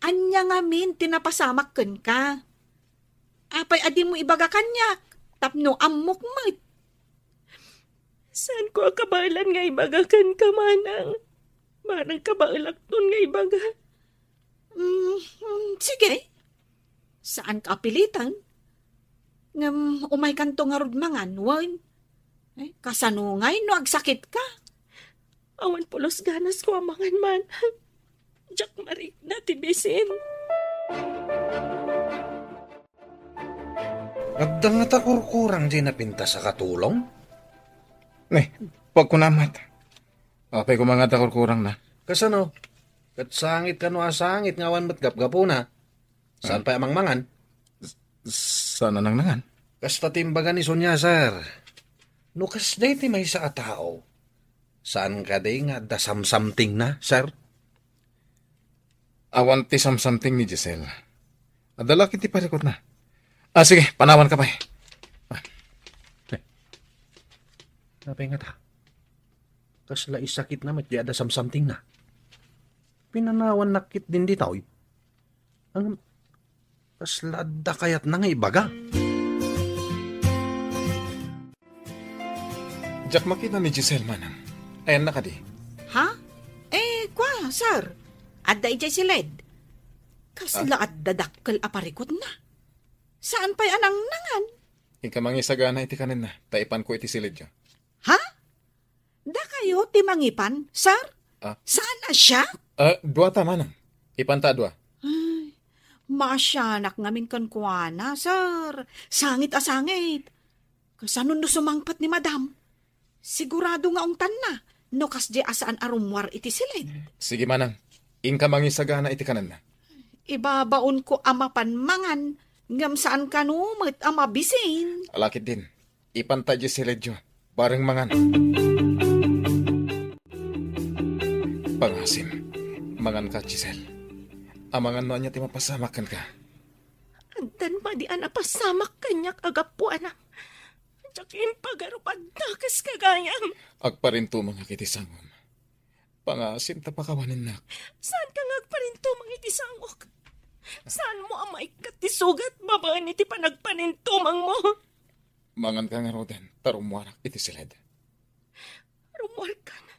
Anya nga min, tinapasamak ken ka. Apay adi mo ibaga kanyak, tapno amok mo. Saan ko akabailan nga ibagakan ka, manang? Manang kabailak nun nga ibaga. Sige. Saan ka apilitan? Ngam umay kanto nga rudmangan, wan. Kasano ngay no agsakit ka? Awan pulos ganas ko amangan, manang. Jack Marik na tibisin. Agdang nga takurkurang di napinta sa katulong? Pagkunamat. Apay ko mga takurkurang na. Kasano? Katsangit ka no asangit ngawan mat gapgapo na. Saan pa amangmangan? Sana nang nangan? Kasta timbagan ni Sonya, sir. No kas day ti may sa atao. Saan ka day nga dasamsamting na, sir? Awan ti something ni Giselle. Adala kiti parikot na. Sige, panawan ka pa eh. Napay nga ta. Kasla isakit na mat di ada samsamting na. Pinanawan nakit din di tao. Ang kasla da kayat na nga ibaga. Jack, makita ni Giselle manang. Ayan na ka di. Ha? Kwa, sir. Adda ijay silid. Kasla adda dakkel aparikot na. Saan pa'y anang nangan? Ikamangisagana iti kanin na. Taipan ko iti silid yo. Ha? Da kayo timangipan, sir? Saan na siya? Dua ta manang. Ipanta dua. Ay, masyanak ngamin kan kuana, sir. Sangit asangit. Kasanon no sumangpat ni madam? Sigurado nga ungtan na. No kasdi asaan arumwar iti silid. Sige manang. Ikamangisagana iti kanin na. Ibabaon ko amapan mangan. Ngam saan kanumit amabisin. Alakit din. Ipanta di silid yo. Bareng mangan. Pangasim. Mangan ka, Giselle. Amangan no anya ti mapasamakan ka. Antan pa di anapasamak kanyak agapuan ang. Jakin pagarupan takas kagayam. Agparinto mga kitisangom. Pangasim tapakawanin na. Saan ka ngagparinto mga itisangok? Saan mo ang maikat ti sugat babaan iti panagpanintumang mo? Mangan ka nga roden, tarumwarak iti silid. Rumwar ka na.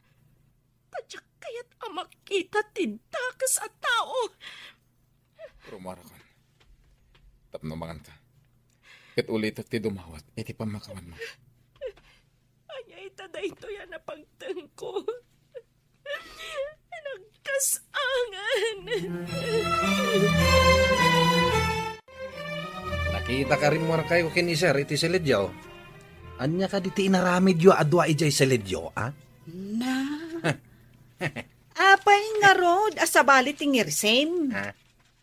Tadyak kayat amak kita ti ka sa tao. Rumara ko. Tapno manganta. Ket ulit ti dumawat, iti pamakawan mo. Anya itada ito yan na pagtengko. Nagkasangan. Nakita ka rin mo kayo kini sir, iti Seledyo. Anya ka diti inaramid yo adwa ijay Seledyo, ah? Na. Apay nga rod, asabali tingirsem. Ha?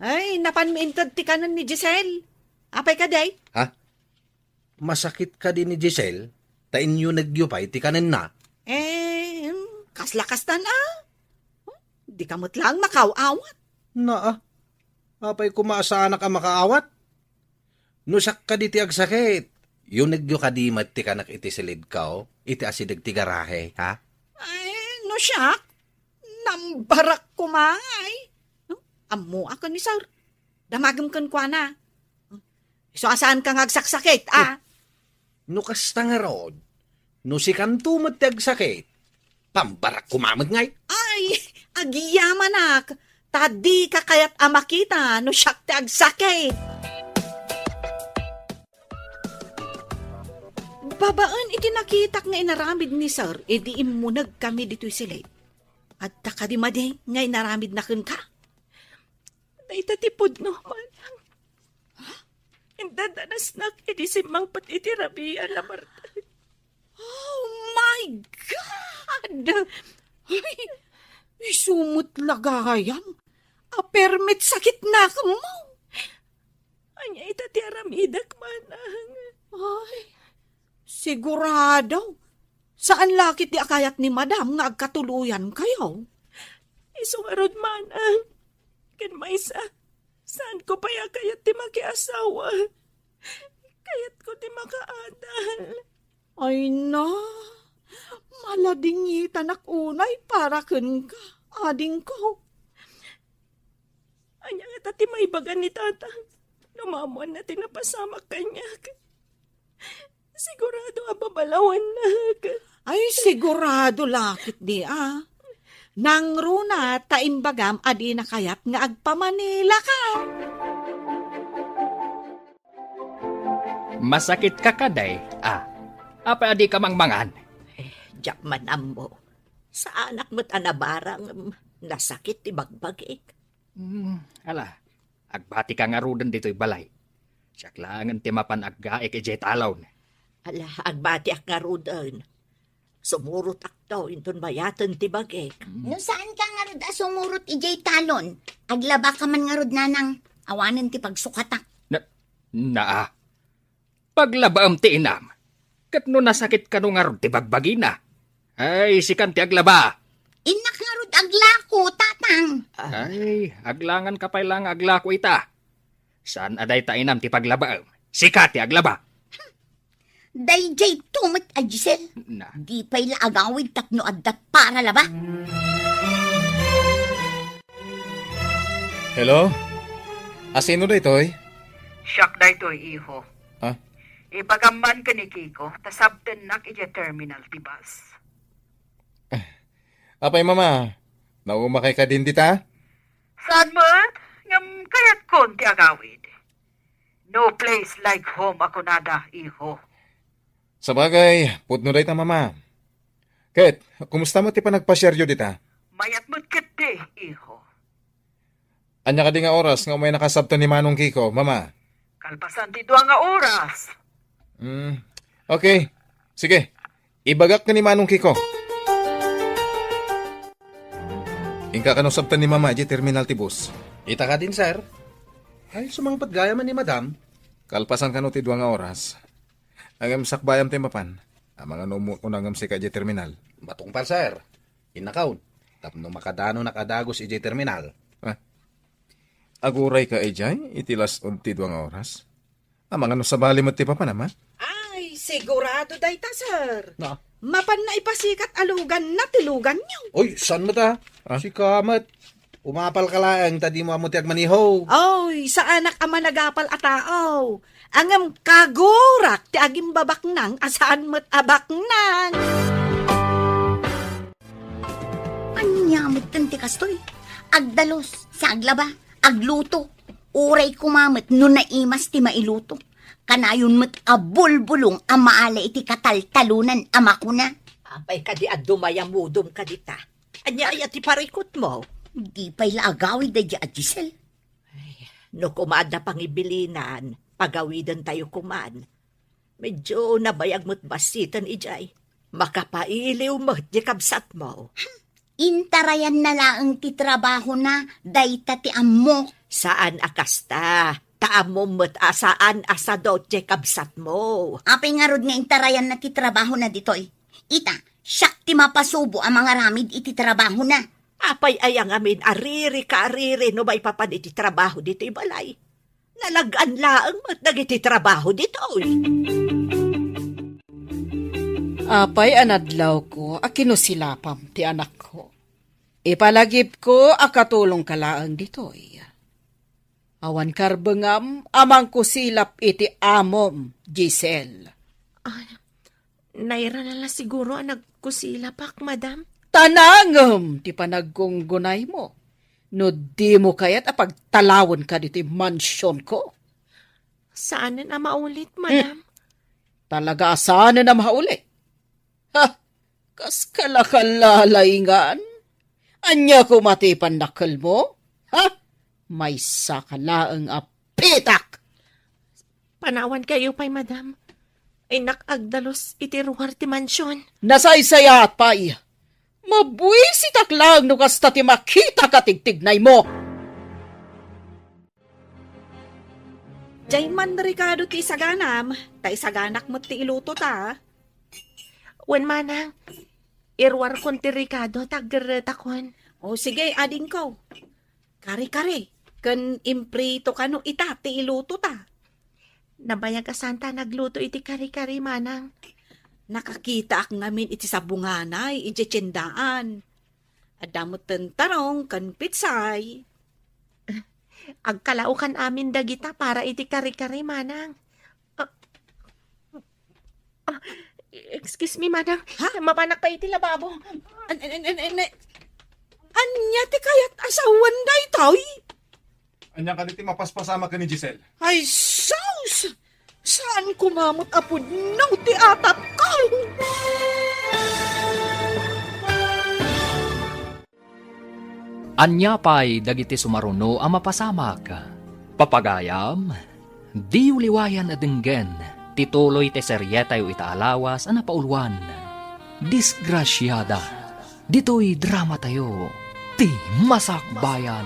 Ay, napanmintad ti kanan ni Giselle. Apay ka, day? Ha? Masakit ka din ni Giselle? Tain nyo nagyupay, ti kanin na. Kaslakas na. Di kamot lang makaawat. Na, apay kumaasana ka makaawat? Nusak ka di ti agsakit. Yung nagyo ka di mat ti kanak iti silid ka, iti asidag ti garahe, ha? Ay, no siyak. Nambarak kumangay. Amo ako ni sir. Damagam kan kwa na. So asaan ka ngagsaksakit, ah? No kasta nga rod, no si kanto mat ti agsakit, pambarak kumamad ngay. Ay, agiyaman ak. Tadi ka kayat amakita, no siyak ti agsakit. Babaan iti nakitak nga inaramid ni sir, edi imunag kami dito'y silid. At takadimadi nga inaramid na kun ka. Naitatipod no, manang. Indadanas nak, edi simang pat itirabi alamar. Oh my God! Ay, sumot lagayam. Permit sakit na ka mo. Anya itatiaramidak, manang. Ay, sigurado. Saan lakit di akayat ni madam nga agkatuluyan kayo? Isungarod, manang. Kan maysa, saan ko paya kayat ti makiasawa? Kayat ko ti makaadal. Ay na, maladingitan unay para kun ka, ading ko. Anya nga tati maibagan ni tata. Lumamuan na tinapasamak kanya. Sigurado ababalawan na. Ay, sigurado lakit di Nang runa, taimbagam, adi na kayat nga agpamanila ka. Masakit ka kaday, Apa adi ka mangmangan? Diyak manam mo. Sa anak mo't anabarang nasakit ti bagbagik. Ala, agbati ka nga rudan dito'y balay. Siyak langan timapan aggaik ijay talaw. Ala, agbati ak nga rudan. Sumurot ak daw inton bayatan ti bagik. No saan ka nga rod sumurot ijay talon? Aglaba ka man nga rod nanang awanan ti pagsukatak. Paglabaam ti inam. Kat no nasakit ka no nga rod ti bagbagina. Ay, sikan ti aglaba. Inak nga rod aglako, tatang. Ay, aglangan ka pa lang aglako ita. Saan aday ta inam ti paglabaam? Sika ti aglaba. Dayjay tumat a Giselle. Na. Di pa'y laagawid takno adda para laba. Hello? Asino da ito'y? Siyak na ito'y, iho. Ha? Ipagaman ka ni Kiko, tasabten nak ije terminal ti bus. Apay mama, naumakay ka din dita? Saan mo? Ngam kayat kon ti agawid. No place like home ako nada, iho. Sabagay, pudno day ta mama. Ket, kumusta mo ti panagpasyeryo dita? Mayat mo't kete, iho. Anya ka di nga oras nga umay nakasabto ni Manong Kiko, mama? Kalpasan ti duwa nga oras. Okay, sige. Ibagak ka ni Manong Kiko. Ingka ka no sabtan ni mama di terminal ti bus. Ita ka din, sir. Ay, sumangpat gaya man ni madam. Kalpasan ka no ti 2 nga oras. Agam sakbayam ti mapan. Mga unangam si ka di terminal. Batong pa, sir. Inakaw. Tapno makadano nakadagos ijay terminal. Aguray ka ijay, itilas unti 2 nga oras. Mga no sabali mo ti papa naman. Ay, sigurado day ta, sir. Na? Mapan na ipasikat alugan na tilugan niyo. Oy, saan mo ta? Si Kamat. Umapal ka lang, tadi mo amutiag maniho. Oy, sa anak ama nagapal atao. Angam kagurak, ti agim babak nang, asaan mo't abak nang. Anya mo't tanti kastoy. agdalos, sa aglaba, agluto. Uray kumamit no naimas ti mailuto. Kanayon met abulbulong ang maala iti kataltalunan ama ko na. Apay ka di at dumayamudom ka dita. Anya ay ati parikot mo. Di pa'y laagawi da di at Giselle. No kumad na pangibilinan, pagawidan tayo kuman. Medyo nabayag mo't basitan ijay. Makapailiw mo't di kabsat mo. Intarayan na laang ti trabaho na, dayta ti ammo. Saan akasta? Taamo mo't asaan asado di kabsat mo. Apay nga rod nga intarayan na ti trabaho na ditoy. Ita, siyak ti mapasubo ang mga ramid iti trabaho na. Apay ayang amin ariri ka ariri no may papan iti trabaho dito ibalay. Nalagaan laang mo't nagiti trabaho dito. Apay anadlaw ko, akinusilapam ti anak ko. Ipalagip ko akatulong kalaang ditoy. Awan karbengam, amang kusilap iti amom, Giselle. Naira na lang siguro ang nagkusilapak, madam. Tanangam, ti panagkunggunay mo. No di mo kaya't apagtalawon ka dito mansyon ko. Saan na maulit, madam? Talaga saan na maulit? Ha, kas kalakalalayingan? Anya ko matipan nakal mo? Ha? May sakalaang apitak! Panawan kayo pa'y, madam. Ay nakagdalos iti ruhar ti mansyon. Nasaysayat pa'y. Mabuisitak lang no kasta ti makita katigtignay mo. Jayman Ricardo ti isaganam, ta isaganak mo ti iluto ta. Wen manang, irwar kon ti Ricardo taggertakon. O sige, ading ko. Kari-kari, kan imprito ka no ita ti iluto ta. Nabayag ka santa nagluto iti kari-kari manang. Nakakita ak ngamin iti sabunganay, iti tsendaan. Adamot tentarong kan pitsay. Agkalaukan amin dagita para iti kari-kari manang. Excuse me, madam. Ha? Mapanak pa iti lababo. Anya ti kayat asawan day toy? Anya ka diti mapaspasama ka ni Giselle. Ay, sauce! Saan kumamot apod ng ti atap ko? Anya pa'y dagiti sumaruno ang mapasamak. Papagayam, di uliwayan adenggen, tituloy te seryetayo itaalawas ang napaulwan. Disgrasyada, dito'y drama tayo, ti masakbayan.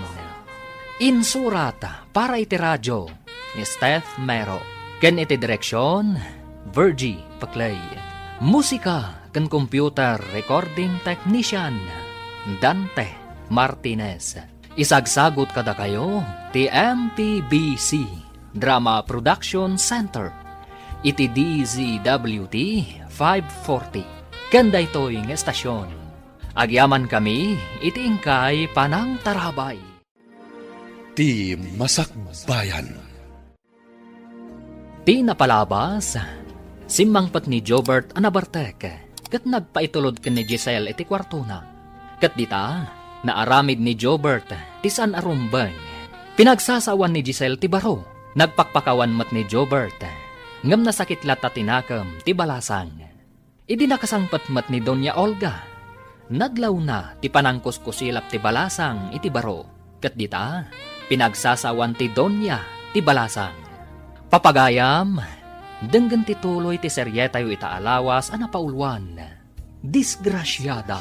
Insurata para iti radyo, ni Steph Mero. Ken iti direksyon, Virgie Paclay. Musika ken computer recording technician, Dante Martinez. Isagsagot kada kayo, ti MPBC Drama Production Center. Iti DZWT 540. Kanda ito'y ng estasyon. Agyaman kami, iti ingkay Panang Tarabay. Ti Masakbayan. Ti napalabas, simmangpat ni Jobert anabartek, kat nagpaitulod ken ni Giselle iti kwartuna. Kat dita, naaramid ni Jobert, ti saan arumbang. Pinagsasawan ni Giselle ti baro, nagpakpakawan mat ni Jobert, ngam nasakit lata tinakam ti balasang. Idi nakasangpat mat ni Doña Olga, nadlaw na ti panangkuskusilap ti balasang iti baro. Kat dita, pinagsasawan ti Doña ti balasang. Papagayam, denggan tituloy ti seryetayo itaalawas ang napaulwan. Disgrasyada,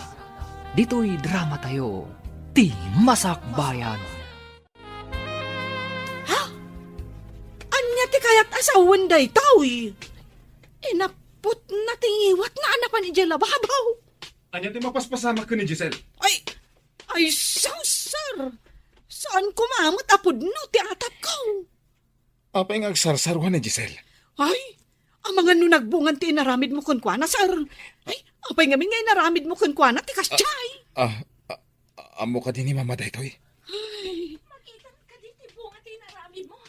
dito'y drama tayo, ti masakbayan. Ha? Anya ti kayat asawan day tawi? Inapot na tingiwat na anapan ni Jalababaw. Anya ti mapaspasama ka ni Giselle. Ay, so sir. Saan kumamot apod no ti atap ko? Apay nga agsarsaruhan ni Giselle. Ay, ang mga nunagbungan ti inaramid mo kun kwa na, sir. Ay, apay nga nga inaramid mo kun kwa na, ti kasyay. Amo ka din ni Mama Daytoy. Ay, Makita ka din ti bunga ti inaramid mo.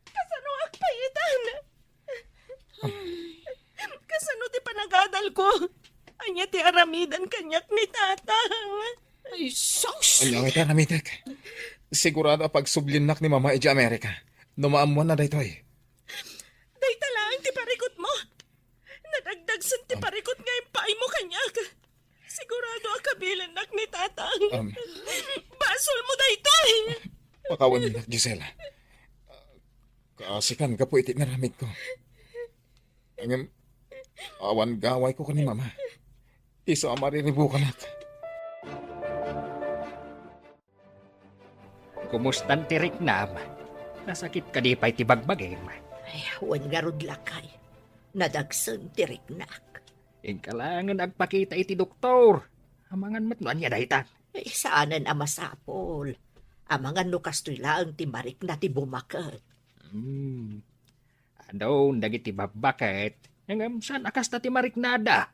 Kasano agpayitan? Kasano ti panagadal ko? Anya ti aramidan kanyak ni tatang. Ay, sus! Ano ito, namitek? Sigurado pag sublinak ni Mama iti Amerika. Numaamuan na daytoy. Day talang ti parikot mo. Nadagdag san ti parikot nga yung paay mo kanya. Sigurado ang kabilan nak ni tatang. Basol mo daytoy. Pakawan niya, Gisela. Kaasikan ka po iti naramid ko. Ngayon, awan gaway ko ni Mama. Isa mariribu ka na. Kumustan ti Riknam? Nasakit ka di pa'y tibagbagin. Ay, awan nga rod lakay. Nadagsan tiriknak. Ingkalangan agpakita iti doktor. Amangan matnuan niya dahitan. Ay, saanan ang masapol. Amangan no kastoy lang ti marik na ti bumakat. Adaw, dagiti babakit. Ngam saan akas na ti mariknada?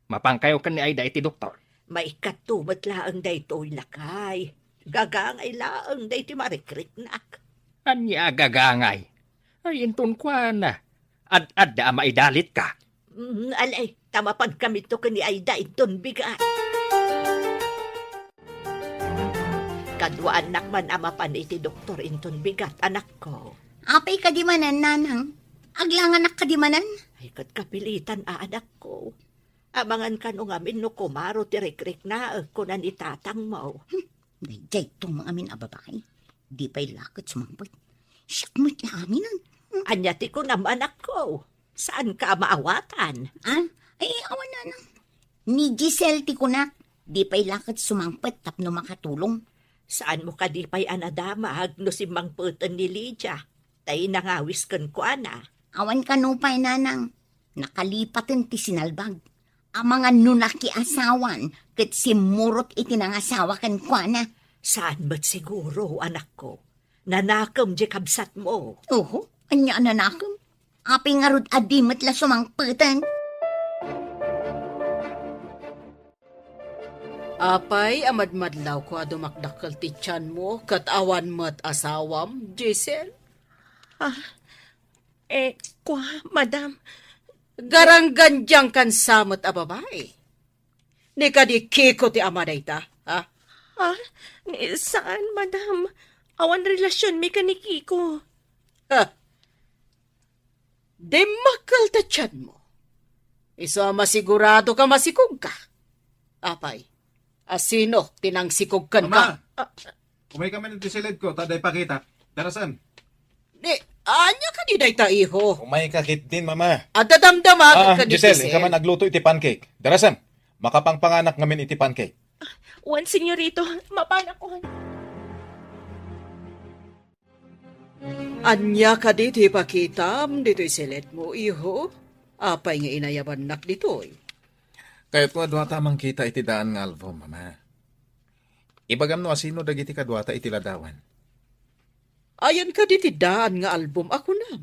Mapangkayo ka ni Aida iti doktor. May katumat laang daytoy lakay. Gagangay laang day ti marikriknak. Anya gagangay? Ay, intun kwa na. Ad da maidalit ka. Alay, tamapan kami to kani Aida iton bigat. Kadwaan nakman amapan iti doktor inton bigat, anak ko. Apay kadimanan, nanang. Aglangan nak kadimanan. Ay, kat kapilitan, anak ko. Amangan ka nung amin no kumaro tirik-rik na kunan itatang mo. Dayjay itong mga amin ababay. Di pa'y lakot sumampot. Siyakmo't lang aminan. Anyati ko naman anak ko. Saan ka maawatan? Ay, awan na nang. Ni Giselle ti kunak. Di pa'y lakot sumampot tapno makatulong. Saan mo ka di pa'y anadamag no si Mang Putan ni Lydia? Tay nangawis kan ko ana. Awan ka no pa'y nanang. Nakalipatan ti sinalbag. Ang mga nunaki asawan, kat si Murot itinangasawa kan kwa na. Saan ba't siguro, anak ko? Nanakam di kabsat mo. Oo, anya nanakam. Api nga rod adimat la sumangpatan. Apay, amadmadlaw ko dumakdakal ti tiyan mo, kat awan mo't asawam, Giselle? Kwa, madam. Garanggandyang kan samot a babae. Ni kadikiko ti amaday ta, ha? Saan, madam? Awan relasyon mi kaniki ko. Di makal ta tiyan mo. Isa masigurado ka masikog ka. Apay, asino tinangsikog kan ka? Umay kami ng tisilid ko, taday pakita. Darasan. Di, anya ka di day ta, iho. Umay kakit din, Mama. Adadamdamag ka di Giselle, ikaw man nagluto iti pancake. Darasan, makapangpanganak ngamin iti pancake. Wan, senyorito, mapanak ko. Anya ka di ti pakitam, dito'y silet mo, iho. Apay nga inayaban nak dito'y. Kahit ko adwata mang kita iti daan nga album, Mama. Ibagam no asino dagiti kadwata iti ladawan. Ayan ka di ti daan nga album ako nam.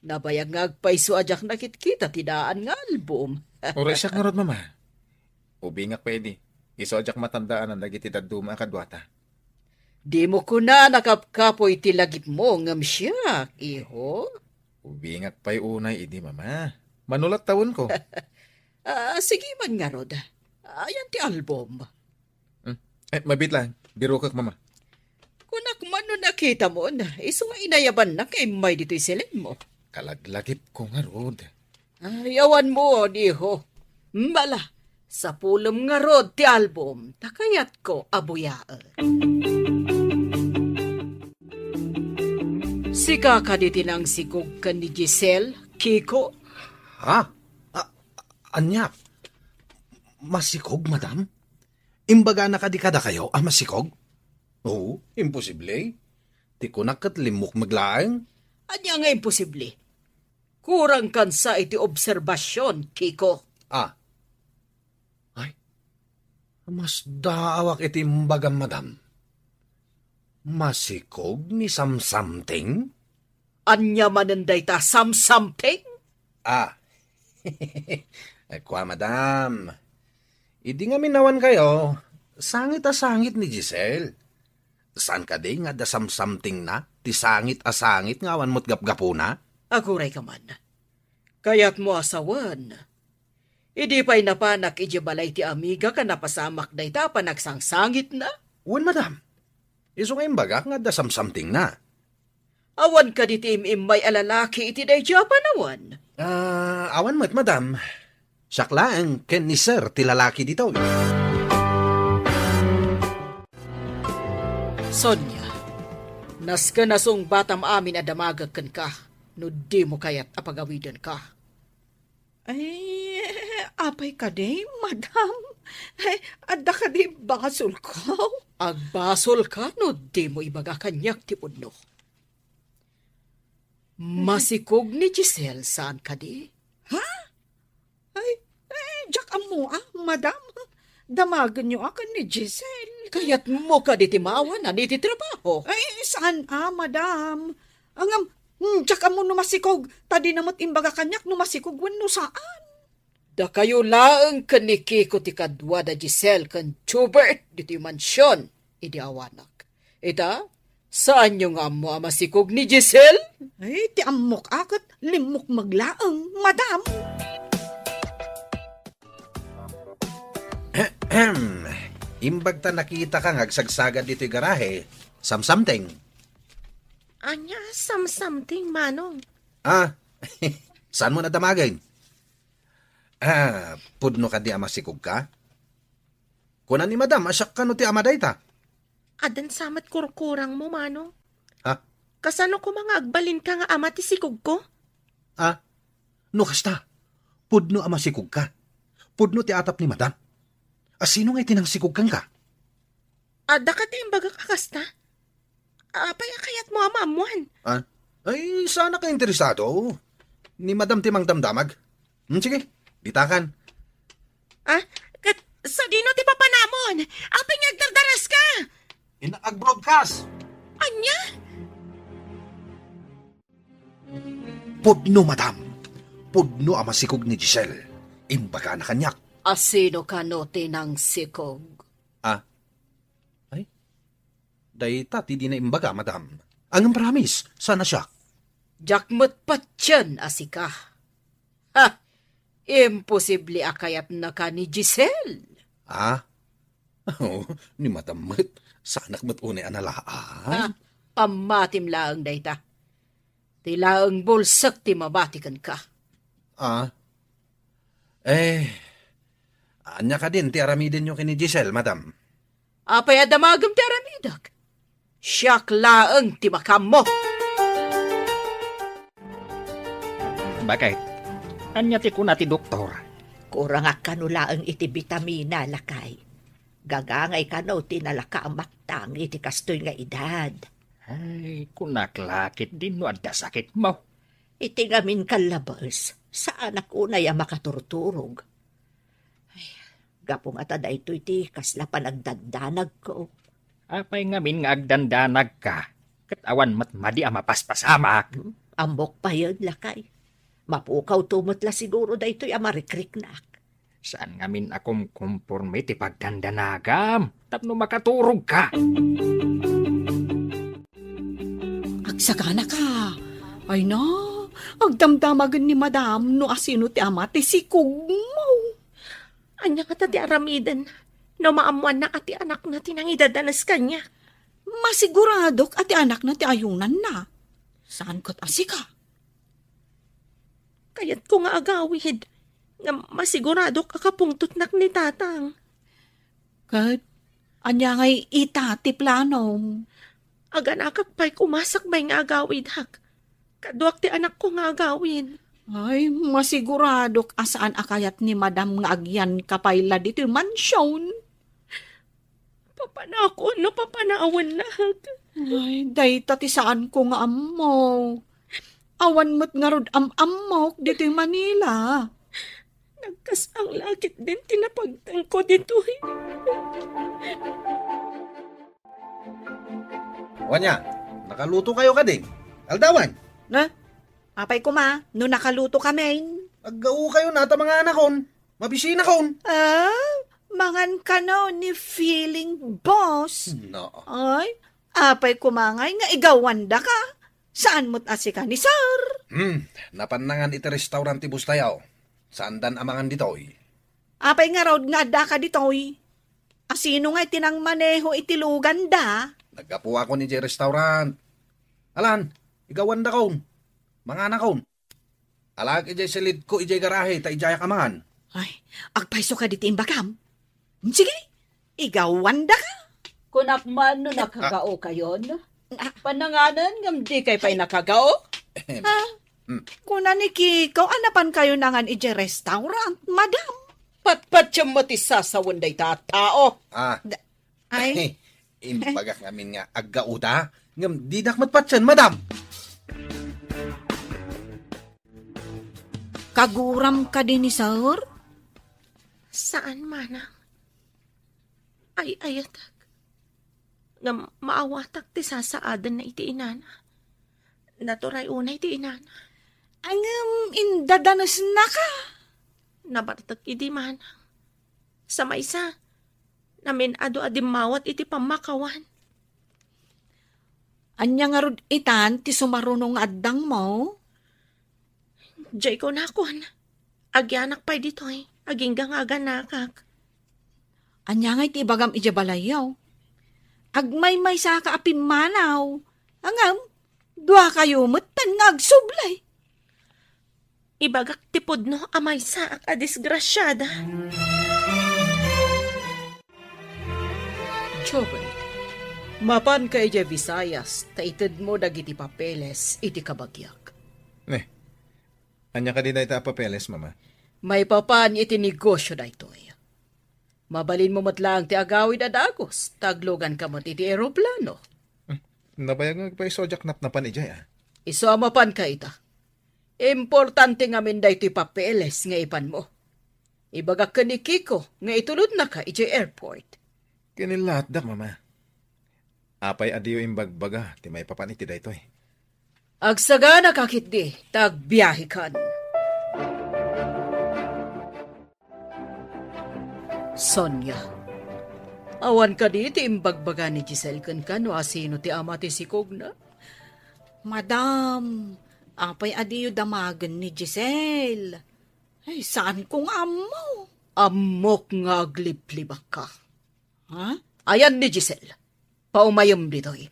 Nabayag nga agpaiso ajak nakit-kita ti daan nga album. Ura siya nga rod, Mama. Ubingak pwede. Iso ajak matandaan ang dagiti daduma kadwata. Di mo ko na nakapkapoy ti lagip mo ngam siya, iho. Ubingak pa'y unay, idi, Mama. Manulat tawon ko. Sige man nga rod. Ayan ti album. Mabit lang. Biro kak, Mama. Kunak man no nakita mo na, iso nga inayaban na kay may dito'y silin mo. Kalaglagip ko nga rod. Ayawan mo, diho. Mbala, sa pulom nga rod ti album, takayat ko abuyaan. Sika ka di tinang sikog ka ni Giselle, Kiko? Anya? Masikog, madam? Imbaga na kadikada kayo, masikog? Oo, imposible. Di ko nakatlimok maglaang. Anya nga imposible. Kurang kan sa iti obserbasyon, Kiko. Ay, mas daawak iti imbaga, madam. Masikog ni something? Anya mananday ta something? Ay, kwa, madam. Idi nga minawan kayo, sangit ni Giselle. Saan ka di nga da something na? Ti sangit nga awan mo't gapgapo na? Aguray ka man. Kaya't mo asawan. Idi pa'y napanak iji balay ti amiga ka napasamak da ita pa nagsangsangit na. Wan, madam. Iso nga imbaga nga da something na. Awan ka di ti imay alalaki iti day Japan awan. Awan mo't, madam. Sakla ang ken ni sir ti lalaki dito. Sonya, nas ka nasong batam amin adamagakan ka, no di mo kayat apagawidan ka. Ay, apay ka di, madam. Ay, adda ka di basol ko. Agbasol ka, no di mo ibaga kanyak ti pudno. Masikog ni Giselle, saan ka di? Ha? Ay, jak amo madam. Damagan niyo akan ni Giselle. Kaya't mo ka di timawan na di ti trabaho. Ay, saan madam? Angam, jak amo numasikog. Tadi namot imbaga kanyak numasikog wano saan? Da kayo laang kaniki ko ti kadwa da Giselle kan Chubert di ti mansyon. Idi awanak. Ita, saan yung amo masikog ni Giselle? Ay, ti amok akat limok maglaang, madam. Imbag ta nakita ka ngagsagsagad dito'y garahe. Something. Anya, something, manong. Saan mo nadamagay? Pudno ka di amasikog ka? Kunan ni madam, asyak ka no ti amaday ta. Adan samat kurkurang mo, manong. Ha? Kasano ko mga agbalin ka nga ama ti sikog ko? No kasta. Pudno amasikog ka. Pudno ti atap ni madam. Sino nga itinangsikog kang ka? Ada ka ti imbaga kakasta? Apay kayat mo amamuan. Ay, sana ka interesado. Ni madam timang damdamag. Sige, ditakan. Sa dino ti papanamon? Apay ngagdardaras ka? Inaag-broadcast. Anya? Pudno, madam. Pudno amasikog ni Giselle. Imbaga na kanyak. Asino ka no tinang sikog? Ay? Dayta ti di na imbaga, madam. Ang promise, sana siya. Jakmat patyan asika. Imposible akayat na ka ni Giselle. Ni madamot. Sanak mat unay analaan. Pamatim laang dayta. Ti laang bulsak ti mabatikan ka. Anya ka din, ti aramidin nyo kini Giselle, madam. Apay adamagam ti aramidak. Siyak laang ti makam mo. Bakit? Anya ti kuna ti doktor. Kurang kanulaang iti bitamina lakay. Gagangay ka no tinalaka ang maktang iti kastoy nga edad. Ay, kunaklakit din no adda sakit mo. Iti ngamin kalabas, sa anak unay ang makaturturog. Ay, gapong atada ito iti kasla panagdandanag ko. Apay ngamin nga agdandanag ka. Katawan matmadi ang mapaspasamak. Ambok pa yun, lakay. Mapukaw tumutla siguro da ito'y amarikrik-nak. Saan ngamin akom kumporme ti pagdandanagam? Tapno makaturog ka. Agsagana ka. Ay na, agdamdamagan ni madam no asino ti ama ti sikog mo. Anya ka ti aramidan. No maamuan na ati anak na tinangidadanas kanya. Masiguradok ati anak na ti ayunan na. Saan ko't asika? Kayat ko nga agawid. Nga masigurado kakapungtot nak ni tatang. Kat, anya ngay ita ti planom. Aganakak pa'y kumasak ba'y nga agawid hak. Kaduak ti anak ko nga agawid. Ay, masiguradok asaan akayat ni madam nga agyan kapayla dito mansyon. Papanako, no papanawan na hak. Ay, dayta ti saan ko nga ammo. Awan mo't nga rod amok dito Manila. Nagkasang lakit din tinapagtang ko dito. Wanya, nakaluto kayo ka din. Aldawan. Na? Apay ko ma, no nakaluto kami. Aggao kayo na ta mga anakon. Mabisina kon. Mangan ka no ni feeling boss. No. Ay, apay kumangay nga igawanda ka. Saan mo't asika ni sir? Napanangan iti restaurant ti Bustayaw. Saan dan amangan ditoy? Apay nga raw nga da ka ditoy. Asino nga itinang maneho itilugan da? Nagapo ako ni Jay restaurant. Alan, igawan da kaon. Mga anak kaon. Alag ijay silid ko ijay garahe ta ijay kamangan. Ay, agpaiso ka dito imbagam. Sige, igawan da ka. Kunak man no nakagao kayon. Pananganan ngam di kay pa'y nakagao. Kuna ni Kiko, anapan kayo nangan ije restaurant, madam. Patpat siyang matisa sa wanday tao. Ay, Impagak namin nga agauda. Ngam di nakmatpatsan, madam. kaguram ka din ni Sir? Saan manang? Ay ayatag. Nga maawatak ti sasaadan na iti inana. Naturay unay ti inana. Ang indadanos na ka. Nabartag iti manang. Sa maisa, namin ado-adim mawat iti pamakawan. Anya nga rod itan ti sumarunong addang mo? Diyay ko na akon. Agyanak pa'y dito'y. Aginggang aganakak. Anya nga iti ibagam ija balayaw. Agmay-may sa kaapimanaw. Angam, dua kayo matan nga agsublay. Ibagak tipod no amay sa akadisgrasyada. Chobay, mapan ka ija Visayas, taitid mo dagiti papeles, iti kabagyak. Anya ka din na ita papeles, mama? May papan iti negosyo da itoy. Mabalin mo matlang ti agawid adagos, taglogan ka mat iti aeroplano. Nabayag nga pa isojak napnapan ijay, Isama pan ka ita. Importante nga min da ito'y papeles nga ipan mo. Ibagak ka ni Kiko nga itulod na ka iti airport. Kinilat dak, mama. Apay adiyo imbagbaga, ti may papan iti da itoy. Agsaga na kakit di, tagbiyahe kan. Sonia, awan ka di ti imbagbaga ni Giselle kan no asino ti ama ti sikog na? Madam, apay adiyo damagan ni Giselle. Ay, saan kong amo? Amok nga agliplibak ka. Ha? Ayan ni Giselle. Paumayom dito'y.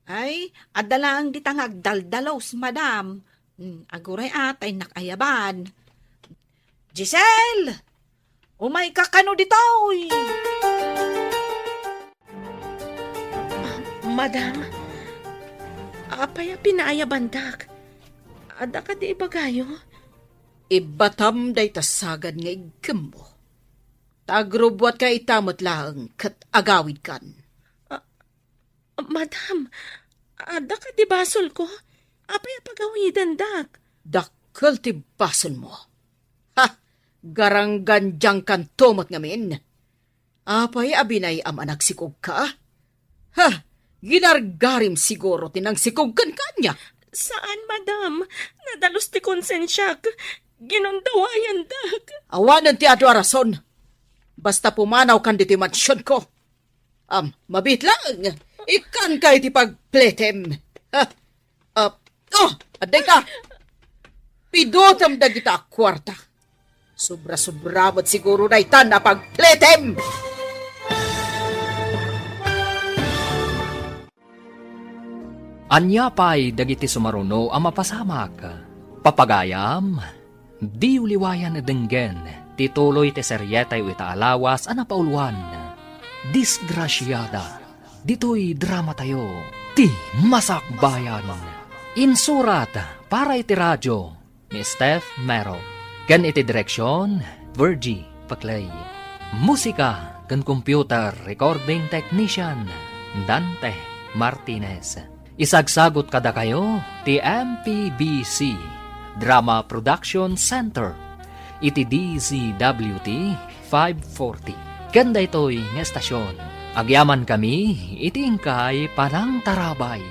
Ay, adalang ditang agdaldalos, madam. Aguray atay nakayaban. Giselle! Umay ka kano ditoy! Madam, apay pinaayabandak. Ada ka di ibagayo? Ibatam day tasagad nga igkem mo. Tagrubwat ka itamot lang kat agawid kan. Madam, ada ka di basol ko? Apay pagawidan dak. Dakkel ti basol mo. Ha! Garangganjang kan tomot ngamin. Apay abinay am anak sikog ka? Ha! Ginargarim siguro tinang sikog kan kanya. Saan, madam? Nadalos ti konsensyak. Ginundawayan dak. Awanan ti ado arason. Basta pumanaw kan diti mansyon ko. Mabit lang. Ikan ka iti pagpletem. Aday ka. Pidotam dagita kwarta. Sobra-sobra mo't siguro na itan na pagpletem. Anya pa'y dagiti sumaruno ang mapasamak. Papagayam, di uliwayan na denggen, tituloy te seryetay o itaalawas ana pauluan. Disgrasyada, dito'y drama tayo, ti masakbayan. Insurat para iti radyo ni Steph Mero. Kan iti direksyon, Virgie Paclay. Musika kan computer recording technician, Dante Martinez. Isagsagot kada kayo, ti MPBC, Drama Production Center, iti DZWT 540. Ganda ito'y nga estasyon. Agyaman kami, iti ingkay Panang Tarabay.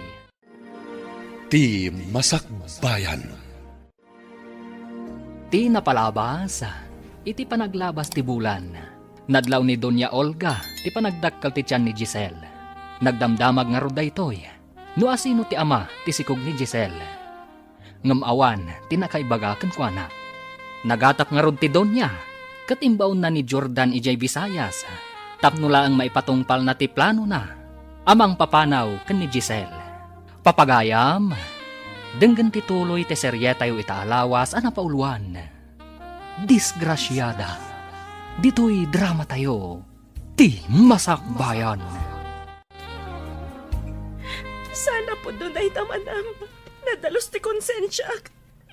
Ti Masakbayan. Ti napalabas, iti panaglabas ti bulan. Nadlaw ni Doña Olga, ti panagdakkal ti tiyan ni Giselle. Nagdamdamag nga roda ito'y. No asino ti ama, ti sikog ni Giselle. Ngamawan, tinakaibaga kan kwa na. Nagatak nga rod ti Donya, Katimbaon na ni Jordan ijay Visayas. Tapno lang maipatungpal na ti plano na. Amang papanaw ken ni Giselle. Papagayam, denggan tituloy ti serye tayo itaalawas ana pauluan. Disgrasyada. Dito'y drama tayo. Ti Masakbayan. Sana po doon ay tamanam. Nadalos ti konsensya.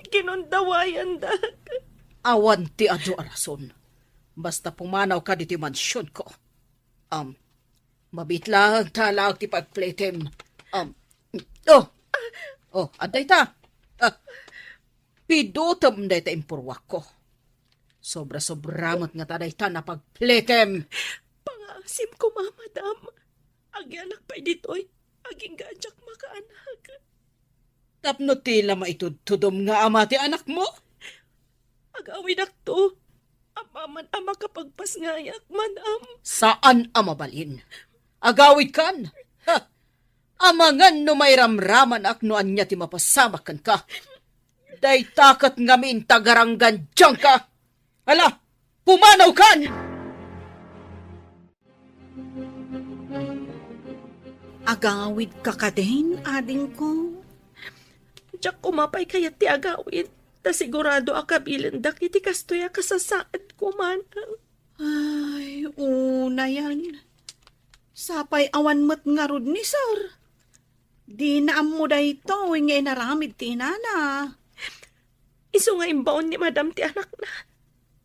Ginundawayan da. Awan ti adyo arason. Basta pumanaw ka di ti mansyon ko. Mabitlang talag ti pagpletem. Aday ta. Pidutom day ta impurwak ko. Sobra-sobramat nga taday ta na pagpletem. Pangasim ko, madam. Agyanak pa'y dito'y. Aging ganjak makaanak. Tapno tila maitudtudom nga ama ti anak mo. Agawin akto. Amaman ama kapagpas ngayak, madam. Saan ama balin? Agawid kan? Amangan no may ramraman aknoan niya ti mapasamakan ka. Day takat ngamin tagaranggan dyan ka. Hala, pumanaw kan! Agawid ka ka din, ading ko. Diyak kumapay kayat ti agawid. Ta sigurado akabilindak iti kastoya kasasaad ko man. Ay, una yan. Sapay awan mo't nga rod ni sir. Di na mo da ito, ngay naramid ti nana. Iso nga imbaon ni madam ti anak na.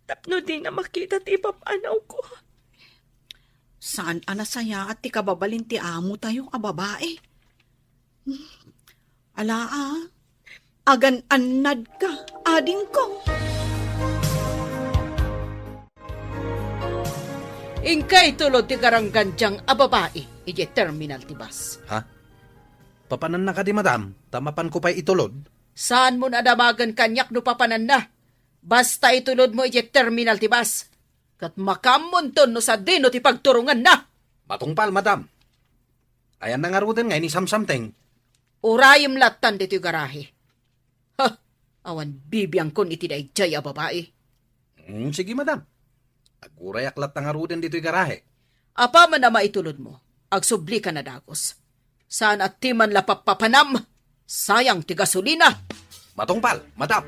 Tapno di na makita ti papanaw ko. Saan anasaya at ti kababalin ti amo tayo a babae? Alaa, agan-anad ka, ading ko. Ingkay tulod ti karanggan diyang a babae, ije terminal ti bus. Ha? Papanan na ka di madam, tamapan ko pa'y itulod. Saan mo nadamagan kanyak no papanan na? Basta itulod mo ije terminal ti bus. Kat makamunton no sa dino ti pagturungan na. Matungpal, madam. Ayan na nga ruden nga ni samsamteng. Urayim latan dito garahe. Ha, awan bibiyang kon iti dayjay a babae. Sige, madam. Agurayak lat nga ruden dito'y garahe. Apa man na maitulod mo, agsubli ka na dagos. Saan at timan lapapapanam, sayang ti gasolina. Matungpal, madam.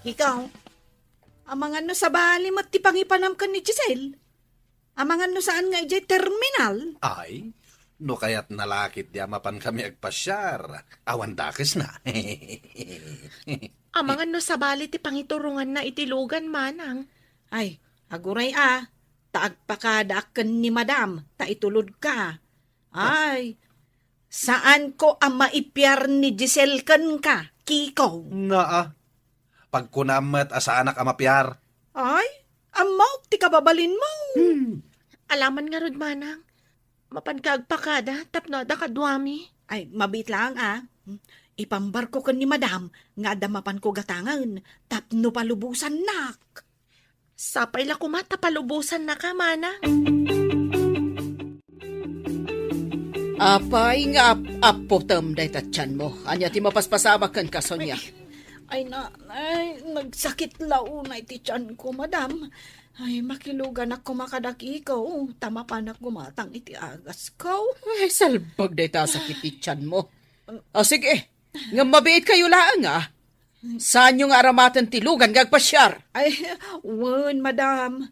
Ikaw, amangan no sa bali mo't ti pangipanam ka ni Giselle. Amangan no saan nga ijay terminal. Ay, no kayat nalakit di amapan kami agpasyar. Awan dakis na. Amangan no sa bali ti pangiturungan na itilugan manang. Ay, aguray taagpakadakan ni madam, taitulod ka. Ay, saan ko ang maipyar ni Giselle kan ka, Kiko? Naa, pagkunamat asa anak amapyar. Ay, amaw, ti kababalin mo. Alaman nga rod manang. Mapankagpakada, tapno da kadwami. Ay, mabit lang Ipambarko kan ni madam, nga damapan ko gatangan, tapno palubusan nak. Sapay la kumata palubusan na ka, manang. Apay nga apotem day tatyan mo. Anya ti mapaspasamakan ka, Sonia. Ay, nagsakit launay ti tiyan ko, madam. Ay, makilugan ako makadaki ko. Tama pa na gumatang iti agas ko. Ay, salbag day ta sakit ti tiyan mo. Sige, nga mabiit kayo lang Saan yung aramatan tilugan gagpasyar? Ay, madam.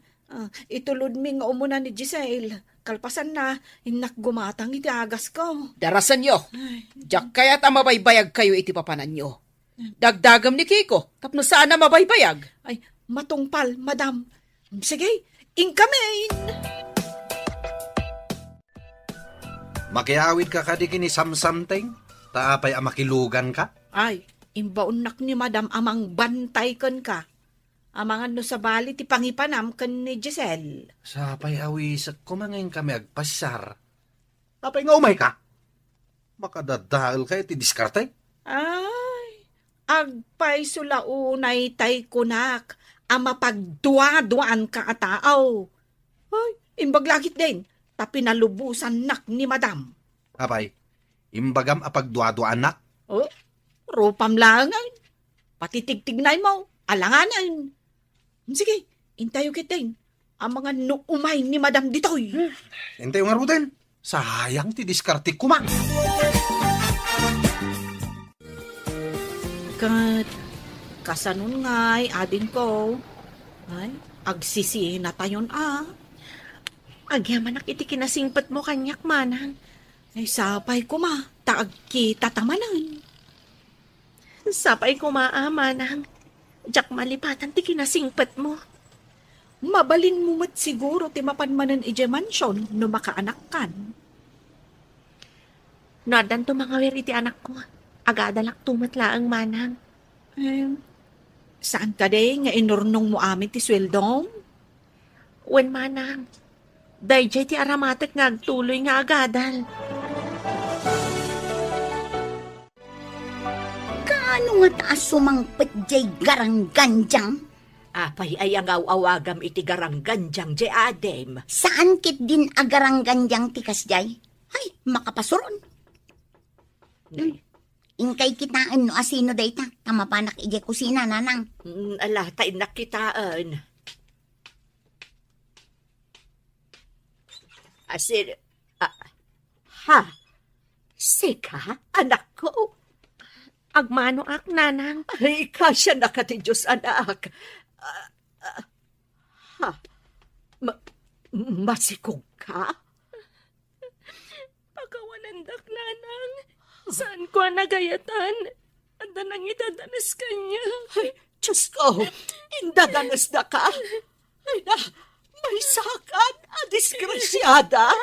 Itulod mi nga umuna ni Giselle. Kalpasan na, inak gumatang iti agas ko. Darasan nyo. Diyak kaya't mabaybayag kayo iti papanan nyo. Dagdagam ni Kiko, tapno saan na mabaybayag? Ay, matungpal, madam. Sige, ingkamin. Makiawid ka kadiki ni samsamteng? Taapay amakilugan ka? Ay, imbaunak ni madam amang bantay kan ka. Amangan no sa bali ti pangipanam kan ni Giselle. Sapay awisak kumangayin kami agpasyar. Tapay nga umay ka? Makadadahal kayo ti diskarte? Ay, agpay sulaunay tay kunak, ama pagduaduan ka ataaw. Ay, imbaglagit din, tapi nalubusan nak ni madam. Apay, imbagam apagduaduan nak? Oh, rupam lang. patitigtignay mo, alanganan. Sige, intayo kitin. Ang mga nuumay ni Madam Ditoy. Hintay nga Ruden. Sayang ti diskarte ko ma. Kat, kasanon nga'y adin ko. Ay, agsisihin na tayon Agyaman iti kinasingpat mo kanyak, manang. Ay, sapay ko ma, taag kita tamanan. Sapay ko manang. Jak malipatan ti kinasingpat mo. Mabalin mo mat siguro ti mapanmanan ije mansyon no makaanak kan. Nadan to mga weri ti anak ko. Agadalak tumatlaang manang. Saan ka de nga inurnong mo amin ti sweldong? Wen manang. Dayjay ti aramatek nga agtuloy nga agadal. Kaano nga taas sumangpet jay garangganjang? Apay ay ang awagam iti garangganjang je adem. Saan kit din agarangganjang tikas jay? Ay, makapasuron. Ingkay kitaan no asino dayta. Tamapanak ije kusina, nanang. Ala, tayo nakitaan. Asin, Sika, anak ko. Agmano ak, nanang. Ay, kasya na ka ti Diyos, anak. Masikog ka? Pagkawanandak, nanang. Saan ko nagayatan? Anda nang itadanas kanya. Ay, Diyos ko, indadanas na ka? Ay na, may sakan, disgrasyada.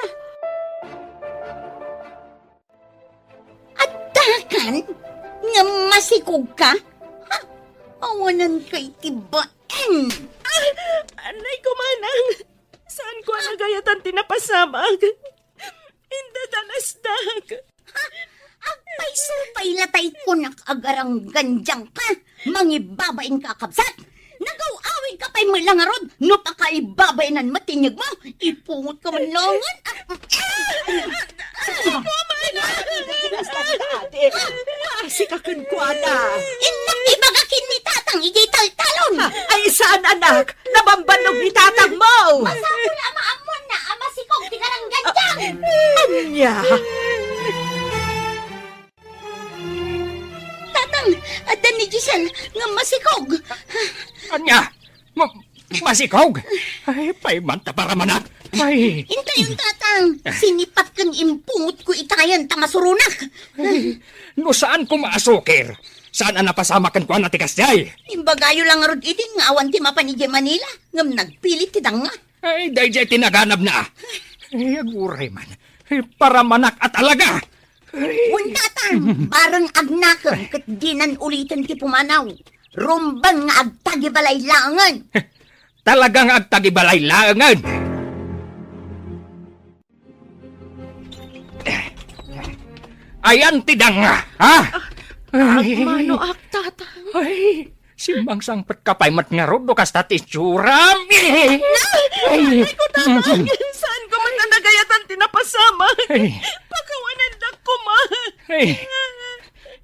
At takan? Nga masikog ka? Ha? Awanan kay tibaan. Anay ko, manang. Saan ko nagayatan tinapasamag? Indadanas-dag. Agpay supay latay ko nakagarang ganjang ka. Mangibabain ka kabsat. Nagaw-awin ka pa'y malangarod. No pa ka ibabainan matinyag mo. Ipungot ka manlongan. Sikakun ko, anak. Inak ibagakin ni tatang ijay taltalon. Ay, saan, anak? Nabambanog ni tatang mo. Masapul amaamon na amasikog di karang ganjang. Anya. Tatang, adan ni Giselle nga masikog. Anya, masikog? Ay, paimanta para manak. Ay. Hintay yung tatang. Sinipat kang impungot ko itayan tamasurunak. No saan ko maasukir? Saan ang napasamakan ko na tikas jay? Imbagayo lang rod idin nga awan ti mapanigya Manila. Ngam nagpilit ti danga. Ay, dayjay tinaganap na. Ay, aguray man. Ay, para manak at alaga. Tatang, barang agnakang kat dinan ulitin ti pumanaw. Rumbang nga agtagibalay langan. Talagang agtagibalay langan. Ayan tidang nga, ha? Agmano ak, tatang. Ay, simbang sangpet kapay mat nga rod, kas tatis churam. Ay ko, tatang. Saan ko man nagayatan tinapasamag? Pagkawanandak ko, ma. Ay,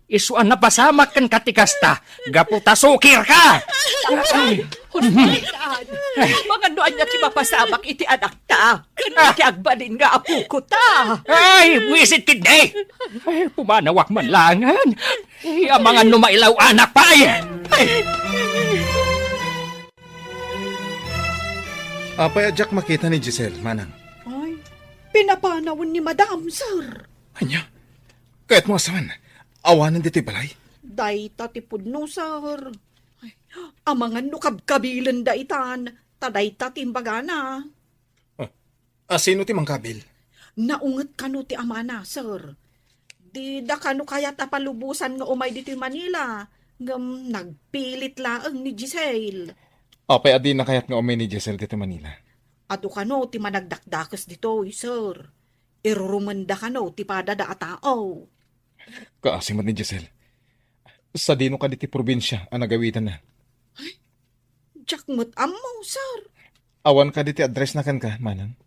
isuan na pasamak kan katikasta. Gaputa sukir ka. Mga noan niya kimapasamak iti anak ta. Kaya agbalin nga apo ko ta. Ay, wisit kidney. Ay, pumanawak man langan. Ay, ang mga numailaw anak pa ay. Apay Jack makita ni Giselle, manang. Ay, pinapanawon ni Madam, sir. Anya, kahit mo asaman, awanan dito'y balay. Day tatipod no, sir. Ay, ang mga nukab-kabilan da itan, taday tatimbagana. Sino ti mangkabil? Naungat kano ti amana, sir. Di da kano kaya tapalubusan nga umay dito Manila. Ngam nagpilit laang ni Giselle. Apay adi na kayat nga umay ni Giselle dito Manila. Ato kano ti managdakdakas dito, sir. Irurumanda kano ti padada a tao. Kaasimat ni Giselle. Sa dino ka diti probinsya ang nagawitan na. Ay, jakmut amaw, sir. Awan ka diti address na kan ka, manang.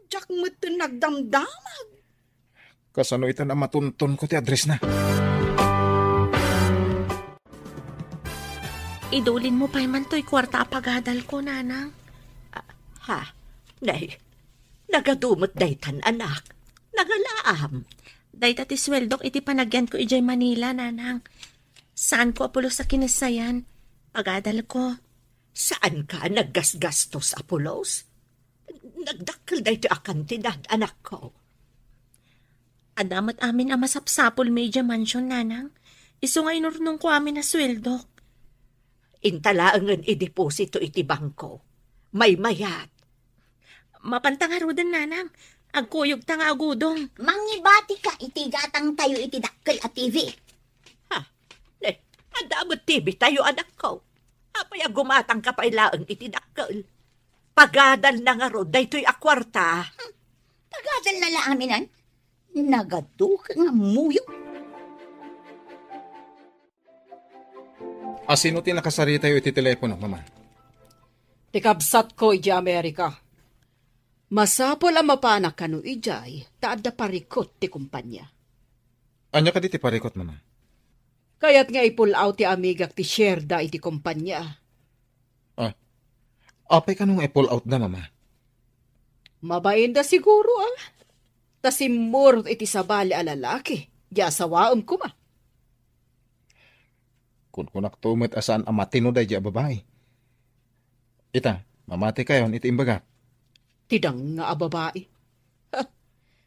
Jakmut nagdamdamag. Kasano ito na matuntun ko ti address na. idulin mo pa man to'y kwarta pagadal ko, nanang. Ha? Nay, nagadumot daytan anak. Nagalaam. Day tati sweldok iti panagyan ko ijay Manila, nanang. Saan ko apulo sa kinasayan? Pagadal ko. Saan ka naggasgastos, Apolos? Nagdakkel day ti akantidad, anak ko. Adamat amin ang masapsapol medya mansion, nanang. Iso nga inurnong ko amin na sweldok. Intalaangan i-deposito iti bangko. May mayat. Mapantangarudan, nanang. Agkuyog tanga agudong. Mangibati ka, iti gatang tayo iti dakkel at TV. Ha? Adamot TV tayo, anak ko. Apay gumatang ka pa ilaang iti dakkel. Pagadal na nga ro, daytoy akwarta. Pagadal na laaminan. Nagaduk nga muyo. Sino ti nakasari tayo iti telepono, mama? Tikabsat ko iti Amerika. Masapol ang mapanak kanu ijay, taadda parikot ti kumpanya. Anya ka di ti parikot, mama? Kaya't nga i-pull out ti amigak ti Sherda iti kumpanya. Apay ka nung i-pull out na, mama? Mabain da siguro Tasimur iti sabali a lalaki. Di asawaam ko ma. Kung kunak tumet asaan ang matino day di babae. Ita, mamati kayon iti imbaga. Tidang nga babae.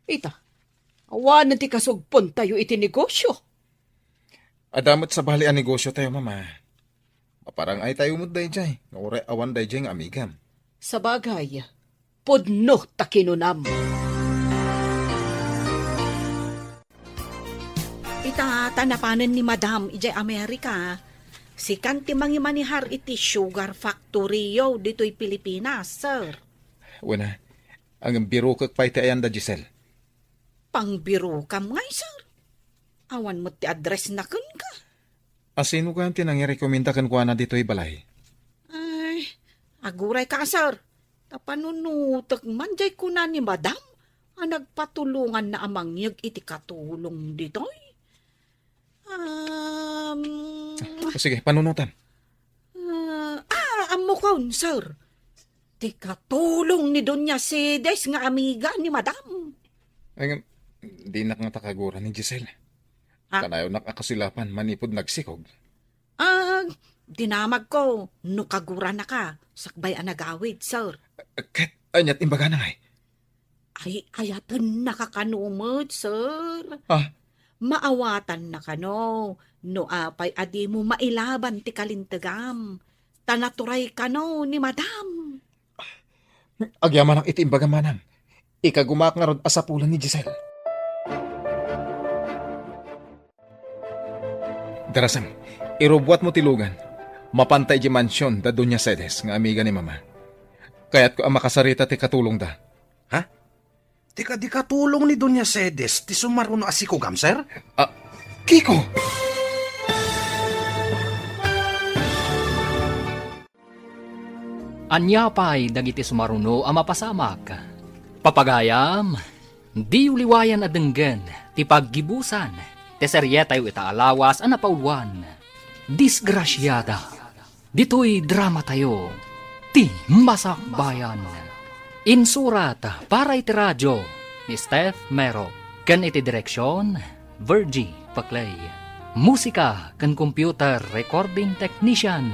Ita, awan ti kasugpon tayo iti negosyo. Adamot sa bali ang negosyo tayo, mama. Parang ay tayo mo't day jay. Ngaure awan day jay ng amigam. Sa bagay, pudno takinunam. Ita, tanapanan ni Madam ijay Amerika. Si kanti mangimanihar iti sugar factory yo dito'y Pilipinas, sir. Wala, ang biro kag pa iti ayan da, Giselle. Pangbiro kam ngay, sir. Awan mo ti address na kun ka. Sino ka ang tinangirekomenda kan kuha na dito'y balay? Ay, aguray ka, sir. Tapanunutak manjay ko na ni Madam. Ang nagpatulungan na amangyag iti katulong dito'y. Sige, panunutan. Amo kaun, sir. Ti katulong ni Doña Cedes nga amiga ni Madam. Ay, di nga takagura ni Giselle. Kanayo nakakasilapan, manipod nagsikog. Dinamag ko, nukagura na ka, sakbay ang nagawid, sir. Kat, anyat imbaga na ngay. Ay, ayatan nakakanumot, sir. Maawatan na kano, no apay adi mo mailaban ti kalintagam. Tanaturay kano ni Madam. Agyaman ang iti imbaga manam. Ikagumak nga rod asapulan ni Giselle. Darasam, irubuat mo tilugan. Mapantay di mansyon da Doña Cedes nga amiga ni mama. Kaya't ko ang makasarita ti katulong da. Ha? Tika di katulong ni Doña Cedes ti sumaruno asikugam, sir? Kiko! Anya pa'y dagiti sumaruno ang mapasamak. Papagayam, di uliwayan adenggen, ti paggibusan, ti serye tayo itaalawas ang napauluan. Disgrasyada, dito'y drama tayo, ti masakbayan. Insurat para iti radyo ni Steph Mero, ken iti direksyon, Virgie Paclay. Musika ken computer recording technician,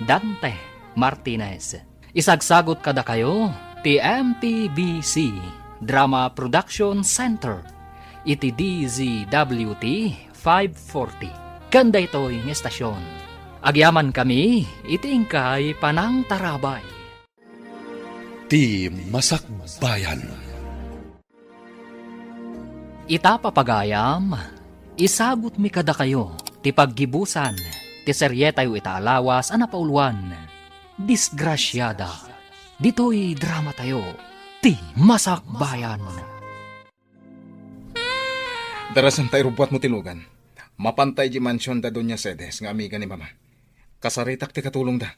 Dante Martinez. Isagsagot kada kayo, ti MPBC Drama Production Center, iti DZWT 540. Kanda ito'y ng estasyon. Agyaman kami, iti ingkay panang tarabay. Ti Masakbayan. Itapapagayam, isagot mi kada kayo, ti paggibusan, ti serye tayo itaalawas ang napauluan. Disgrasyada, dito'y drama tayo, ti Masakbayan. Darasan tayo rubuat mo tilugan. Mapantay di mansyon da Doña Cedes nga amiga ni mama. Kasaritak ti katulong da.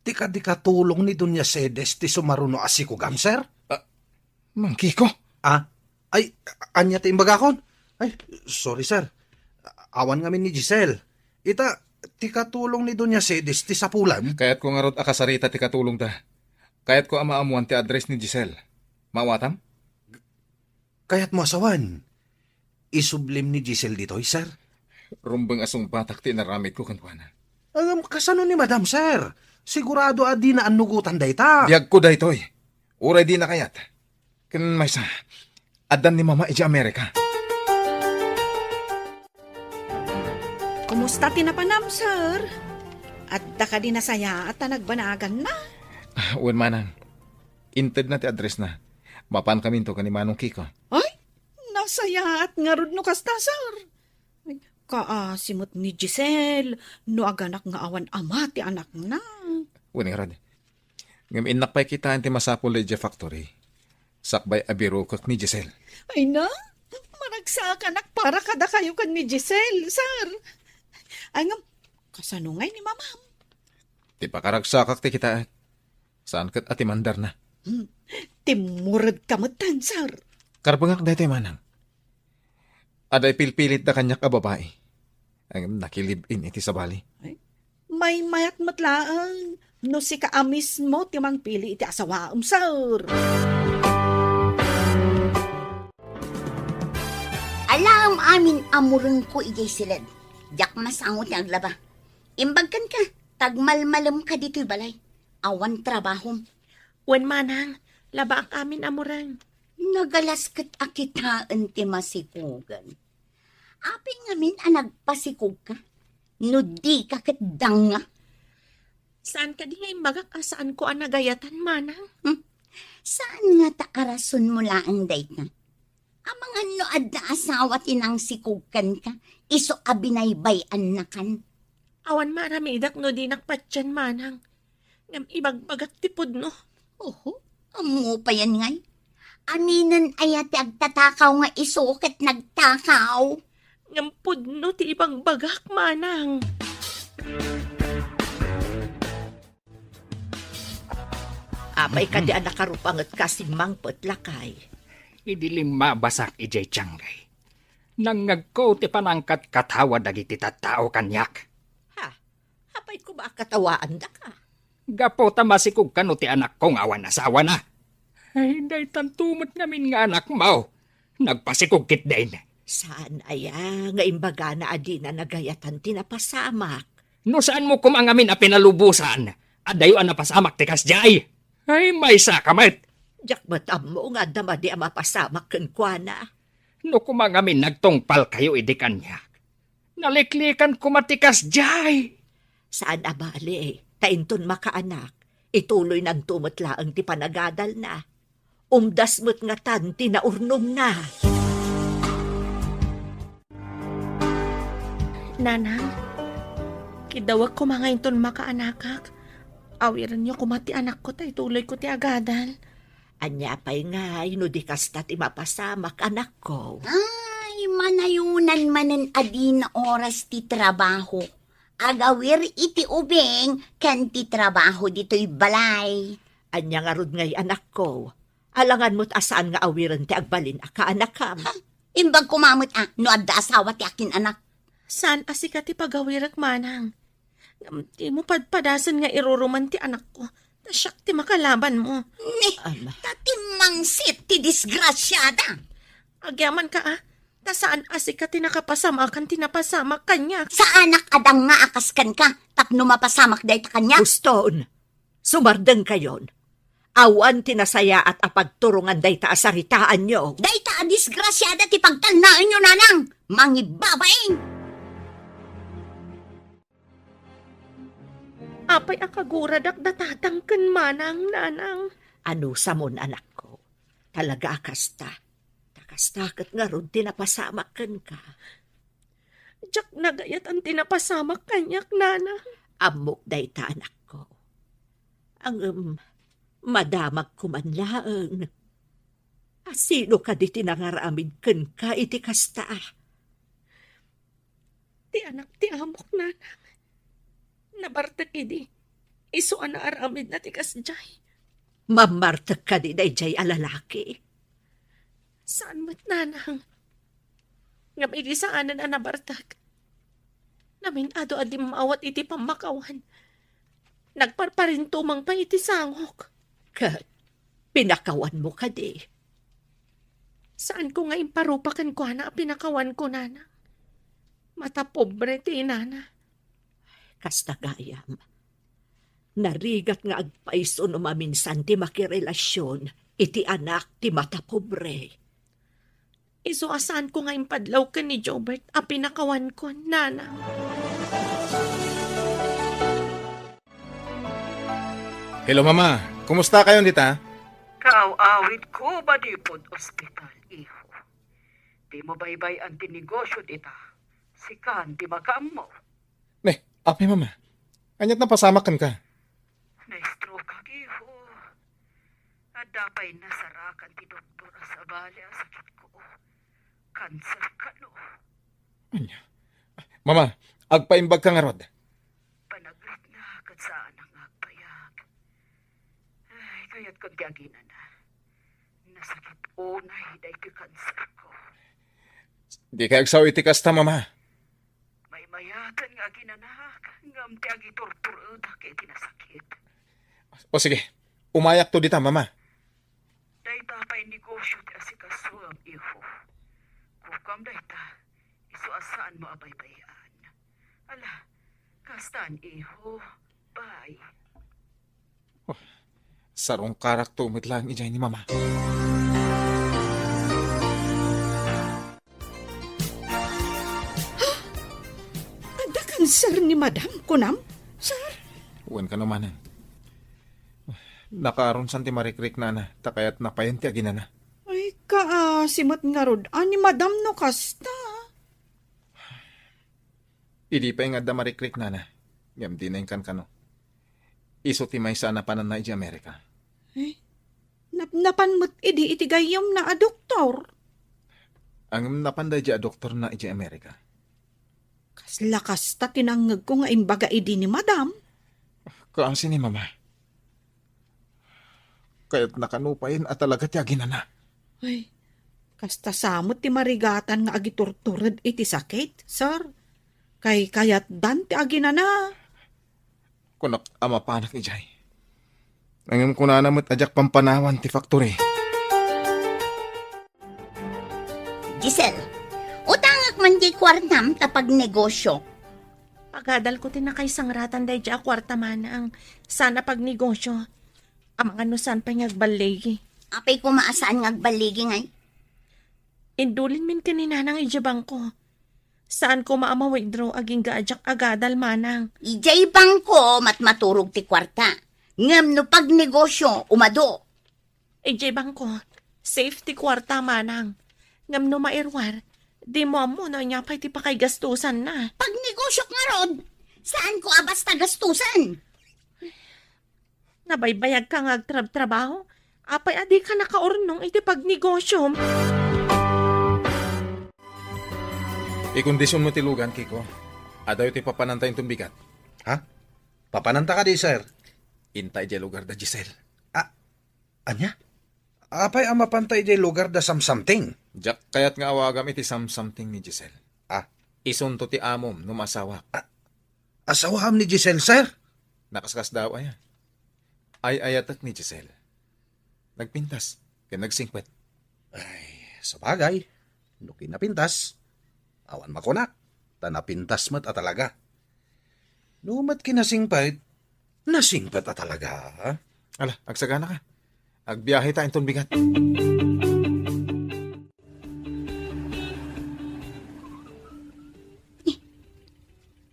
Tika di katulong ni Doña Cedes ti sumaruno asikugam, sir? Mang Kiko? Ay, anya ti imbagakon? Ay, sorry, sir. Awan ngamin ni Giselle. Ita, ti katulong ni Doña Cedes ti sapulan. Kaya't ko nga rod akasarita ti katulong ta. Kaya't ko amaamuan ti address ni Giselle. Mawatam? Kaya't mo asawan. Isublim ni Giselle ditoy, sir. Rumbang asong batak ti naramid ko kanwana. Kasano ni Madam, sir? Sigurado adi na anugutan dayta. Biyag ko daytoy. Uray di na kayat. Kan may sa adan ni Mama iti Amerika. Kumusta tinapanam, sir? At da ka din nasaya at nagbanagan na. Uwan manang. Inted na ti address na. Mapan kami to kani Manong Kiko. Ay, nasaya at ngarud no kasta, sir. Simot ni Giselle, no aganak nga awan ama ti anak na. Uwan nga rad. Ngam inakpay kita ti masapol Legia Factory. Sakbay abiro kak ni Giselle. Ay na, managsakan para kada kayo kan ni Giselle, sir. Ay nga, kasanungay ni mamam. Ti pakaragsakak ti kita. Saan kat ati mandar na? Timurad kamutan, sir. Karpangak daytoy manang. Aday pilpilit na kanyak a babae. Ang nakilibin iti sa bali. May mayat matlaan. No si kaamis mo timang pili iti asawaam, sir. Alam amin amurang ko ijay silid. Diyak masangot ang laba. Imbagkan ka, tagmalmalam ka dito'y balay. Awan trabahom. Wan manang, laba ang amin amurang. Nagalaskat akitaan ti masikugan. Aping ngamin nagpasikog ka. No di ka katdanga. Saan ka di nga imbagak saan ko ang nagayatan, manang? Saan nga taarason mo laang dayta? Amang ano adda asawa tinang sikugkan ka, iso abinaybayan na kan. Awan maramidak no di nakpatyan, manang. Ngam ibagbagak tipod no. Oho, amo pa yan ngay. Aminan ayat agtatakaw nga isukit nagtakaw. Ngampod no ti ibang bagak, manang. Apay ka di nakarupangat kasimang patlakay. Idilim mabasak ijay tiyangay. Nangagko ti panangkat katawa dagiti tattao kanyak. Ha? Apay ko ba katawaan da ka? Gapo tamasikog ka no ti anak kong awan asawa na. Ay, day tantumot ngamin nga anak mo. Nagpasikog kit din. Saan aya nga imbaga na adi na nagayatan tinapasamak? No saan mo kumangamin a pinalubusan? Adayo ang napasamak ti kasjay. Ay, may sakamat. Diyak batam mo nga damadi ang mapasamak kan kwa na. No kumangamin nagtungpal kayo idi kanyak. Naliklikan kumatikas jay. Saan abali, tainton makaanak, ituloy ng tumutlaang ti panagadal na. Umdas mo't nga tanti na urnong na. Nanang, kidawag ko mga inton makaanakak. Awiran niyo kumati anak ko tay tuloy ko ti agadal. Anya pa'y nga, inudi kasta ti mapasamak anak ko. Ay, manayunan manan adi na oras ti trabaho. Agawir iti ubeng kan ti trabaho dito'y balay. Anya nga rod ngay anak ko. Alangan mo't asaan nga awiran ti agbalin aka anakam. Ha? Imbag kumamot no adda asawa ti akin anak. Saan asika ti pagawirak, manang? Di mo padpadasan nga iruruman ti anak ko. Nasyak ti makalaban mo. Tatimangsit ti disgrasyada. Agyaman ka Tasaan asika ti nakapasamakan ti napasamak kanya. Sa anak adang nga akaskan ka, tapno mapasamak day ta kanya. Guston, sumardeng kayon. Awan tinasaya at apagturungan day ta asaritaan nyo. Day ta disgrasyada ti pagtalnaan nyo nanang. Mangibabaing. Apay akaguradak datatangken manang nanang. Ano sa mon anak ko? Talaga akasta. Takastakot nga ron tinapasamakan ka. Diyak nagayat ang tinapasamak kanyak nanang. Amok day ta anak ko. Ang madamag kumanlaang. Asino ka di tinangaramid ken ka iti kasta? Ti anak ti amok nanang. Nabartak idi. Iso na aramid na ti kasjay. Mamartak ka di dayjay alalaki. Saan mo't nanang? Ngam idi saanan nabartak. Namin ado-adi maawat iti pamakawan. Nagparparintumang pa iti sangok. Kat, pinakawan mo ka di. Saan ko nga imparupakan ko na pinakawan ko, nana? Mata pobre ti nana. Kasta gayam. Narigat nga agpaiso no maminsan ti makirelasyon iti anak ti mata pobre. Iso asan ko nga impadlaw ka ni Jobert a pinakawan ko, nana. Hello, Mama. Kumusta kayo dita? Kaawawit ko ba di pod ospital, iho? Di mo baybay ang tinegosyo dita. Sikan, di makaam mo. Apay, Mama. Anyat na pasamakan ka. Na-stroke kag, iho. At dapay nasarakan ti doktor sa bali ang sakit ko. Cancer ka, no? Anya? Mama, agpaimbag ka nga rod. Panaglit na kat saan ang agpayag. Ay, kaya't kong tiagina na. Nasakit unay dahil ti cancer ko. Di ka agsaw iti kasta, Mama. May mayatan nga ginanak. Ngam tiagi torturod kay tinasakit. O sige, umayak to dita, Mama. Dahil tapay negosyo ti asikaso ang iho. Kukam dahil ta, isuasaan mo abaybayan. Ala, kastan iho, bye. Sarong karak tumit lang ijay ni Mama. Ada kanser ni Madam Kunam? Sir? Uwan ka naman. Nakaaron san ti marikrik na takayat napayan ti agina na. Ay, simot nga rod. Ani Madam no kasta. Idi pa yung adda marikrik na. Ngam di na yung kan kano. Iso ti may sana panan na iti Amerika. Eh, napanmot iti gayom na a doktor. Ang napanday di a doktor na iti Amerika. Lakas ta tinangag ko nga imbaga idi ni Madam. Kaasi ni Mama. Kaya't nakanupayin at talaga ti agina na. Ay, kasta samot ti marigatan nga agiturturad iti sakit, sir. Kayat dan ti agina na. Kunak ama panak ijay. Nangam ko na namot ajak pampanawan ti factory. Giselle, utangak man di kwartam tapag negosyo. Pagadal ko tinakay sangratan dahi di a kwarta manang sana pag negosyo. Amang ano saan pa ngagbaligi. Apay ko maasaan ngagbaligi ngay. Indulin min kanina nang ijabang ko. Saan ko maama-withdraw aging gaajak agadal manang. Ijay bangko maturog ti kwarta. Ngam no pag negosyo, umado. Ijay bangko, safety kwarta manang. Ngam no mairwar, di mo amo no niya pa'y ti pakay gastusan na. Pag negosyo nga rod, saan ko abasta gastusan? Nabaybayag ka ngagtrabaho, apay adi ka nakaurnong iti pag negosyo. Ikondisyon mo ti lugan, Kiko. Adayo ti papanantay itong bigat. Ha? Papananta ka di, sir? Intay di lugar da Giselle. Anya? Apay ang mapantay di lugar da something. Jak kayat nga awagam iti something ni Giselle. Isunto ti amom numasawa. Asawam ni Giselle, sir? Nakaskas daw ayan. Ay ayatak ni Giselle. Nagpintas. Kaya nagsingkwet. Ay, sabagay. Nuki napintas. Awan makunak. Tanapintas mat talaga. Numat kinasingpait. Nasingpat talaga. Ha? Ala, agsagana ka. Agbiyahe ta inton bigat.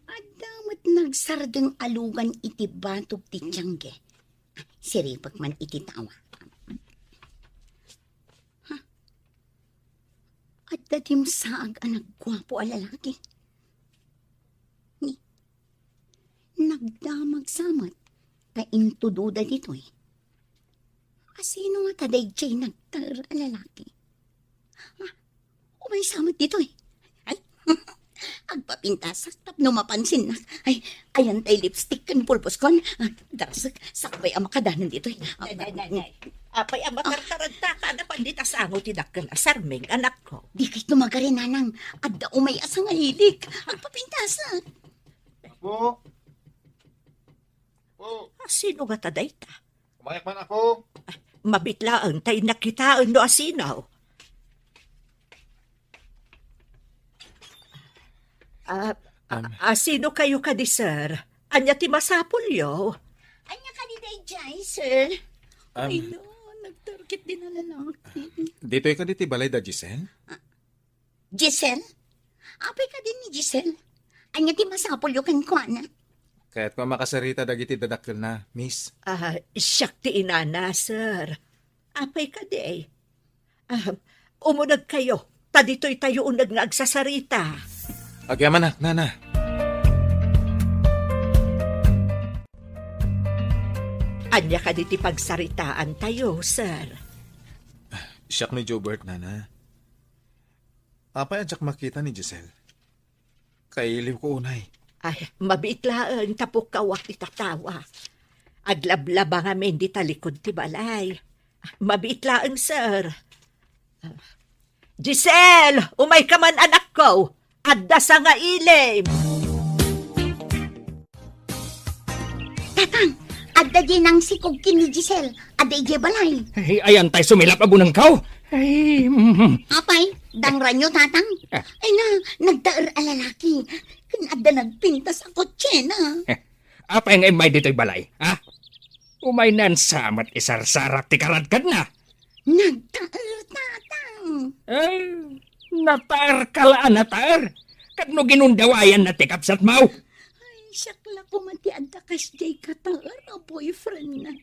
Adamat nagsardeng alugan iti batog ti tiyangge. Siripag man iti tawa. At dadim saag ang nagwapo a lalaki. Nagdamag samat ka intududa dito eh. Asino nga taday jay nagtalar a lalaki? Umay samat dito eh. Ay, agpapintas tapno mapansin na. Ay, ayan tay lipstick kan pulpos kon. Darasag, sakbay ang makadanan dito eh. Apay ang makarkaragta ka na pandita sa amo tinakal asarming anak ko. Di kay tumagarin nanang. Adda umay asang hilig. Agpapintas na. Po. Po. Sino nga taday ta? Kumayak man ako. Mabitlaan tayo nakitaan no asinaw. Sino kayo ka di, sir? Anya ti masapulyo? Anya ka di day, Jai, sir? Ay no, nagtarkit din na lang. Dito ka diti balay da, Giselle? Giselle? Apay ka din ni Giselle? Anya ti masapol yung kankwana? Kaya't ko makasarita dagiti dadakkel na, miss. Siyak ti inana, sir. Apay ka di. Umunag kayo. Tadito'y tayo unag nga agsasarita. Agyaman na, nana. Anya ka diti pagsaritaan tayo, sir. Siyak ni Jobert, nana. Apay adyak makita ni Giselle. Kailiw ko unay. Mabiitlaan tapok kawak ti tatawa. Adlablaba nga men di talikod ti balay. Mabiitlaan, sir. Giselle! Umay ka man, anak ko! Adda sa nga ilim! Tatang, adda din ang sikog kini Giselle. Adda ije balay. Ay, ayan tayo sumilap abunang kaw. Ay, Apay, dangra nyo, tatang. Ay na, nagdaar alalaki. Adda nagpintas ang kotse na. Apay nga may dito'y balay, ha? Umay nan samat isarsarak ti karadkad na. Nagdaar, tatang. Ay, natar kalaan natar. Kadno ginundawayan na ti kapsat mau. Ay, sakla ko mati adda kas jay kataar na boyfriend na.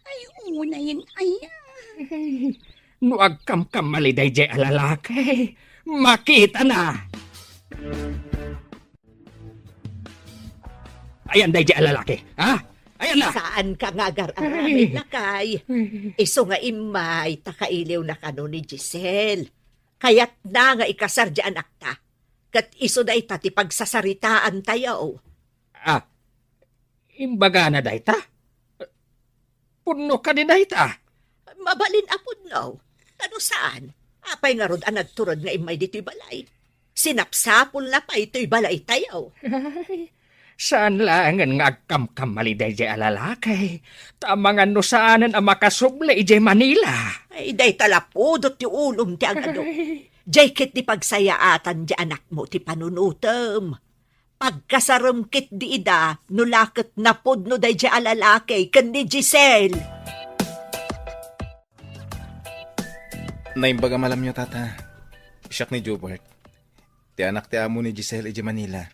Ay, unayin ayan. No agkam-kam maliday jay alalaki. Makita na. Ayan day jay alalaki, ha? Ayan na. Saan ka nga gar-aramid na kay? Iso nga imay, takailiw na kano ni Giselle. Kaya't na nga ikasar di anak ta. Kat iso da itati pagsasaritaan tayo. Imbaga na day ta? Puno ka din day ta? Mabalin apod no. Ano saan? Apay nga rod ang nagturod nga imay dito'y balay. Sinapsapol na pa ito'y balay tayo. Saan langan nga agkam-kam maliday jay alalaki? Tamangan no saanan ang makasuble ijay Manila. Ay, day talapudot ti ulom ti agado. Jay kit di pagsayaatan di anak mo ti panunutem. Pagkasaram kit di ida, nulakit na pudno day jay alalaki kan ni Giselle. Naimbaga malam nyo, tata. Siyak ni Jobert. Ti anak ti amo ni Giselle iji Manila.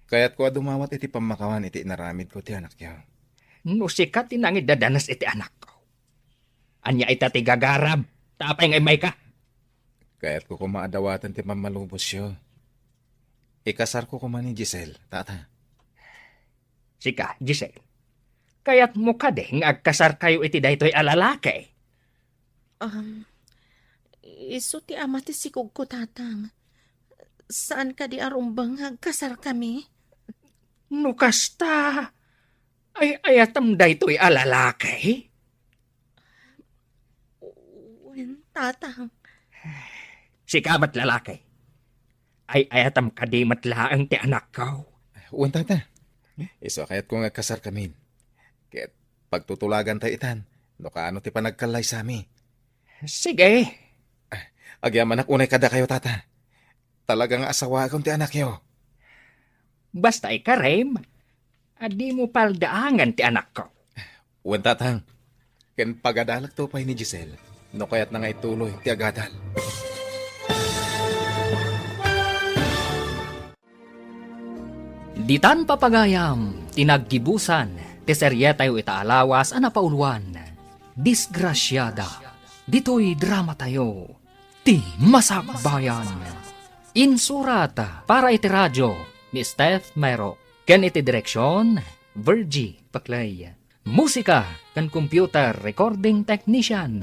Kaya't ko dumawat iti pamakawan iti inaramid ko ti anak yaw. No sikat tinangid dadanas iti anak ko. Anya ita ti gagarab. Tapay nga imay ka. Kaya't ko kumaadawatan ti mamalubos yo. Ikasar ko kuman ni Giselle, tata. Sika, Giselle. Kaya't mo ka de nga agkasar kayo iti daytoy alalaki. Iso ti ama ti sikog ko, tatang. Saan ka di arumbang agkasar kami? No kasta. Ay ayatam daytoy alalaki. Tatang. Sika mat lalaki. Ay ayatam kadi matlaang ti anak ko. Uwan, tata. Iso kaya't kung agkasar kami. Kaya't pagtutulagan tayo itan. No kaano ti panagkalay sa amin. Sige. Agyaman unay kada kayo, tata. Talagang asawa akong ti anak yo. Basta ikarem, adi mo paldaangan ti anak ko. Uwan, tatang. Ken pagadalag to pa ni Giselle. No kaya't na nga ituloy ti agadal. Ditan papagayam, tinaggibusan, ti serye tayo itaalawas anapauluan. Disgrasyada. Dito'y drama tayo, ti Masakbayan. Insurata para iti radyo ni Steph Mero. Ken iti direksyon, Virgie Paclay. Musika ken computer recording technician,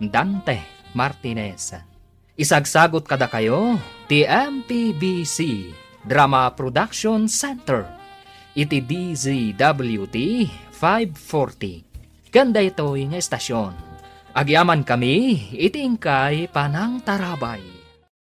Dante Martinez. Isagsagot kada kayo, ti MPBC Drama Production Center. Iti DZWT 540. Ganda ito'y nga estasyon. Agyaman kami, itingkay panang tarabay.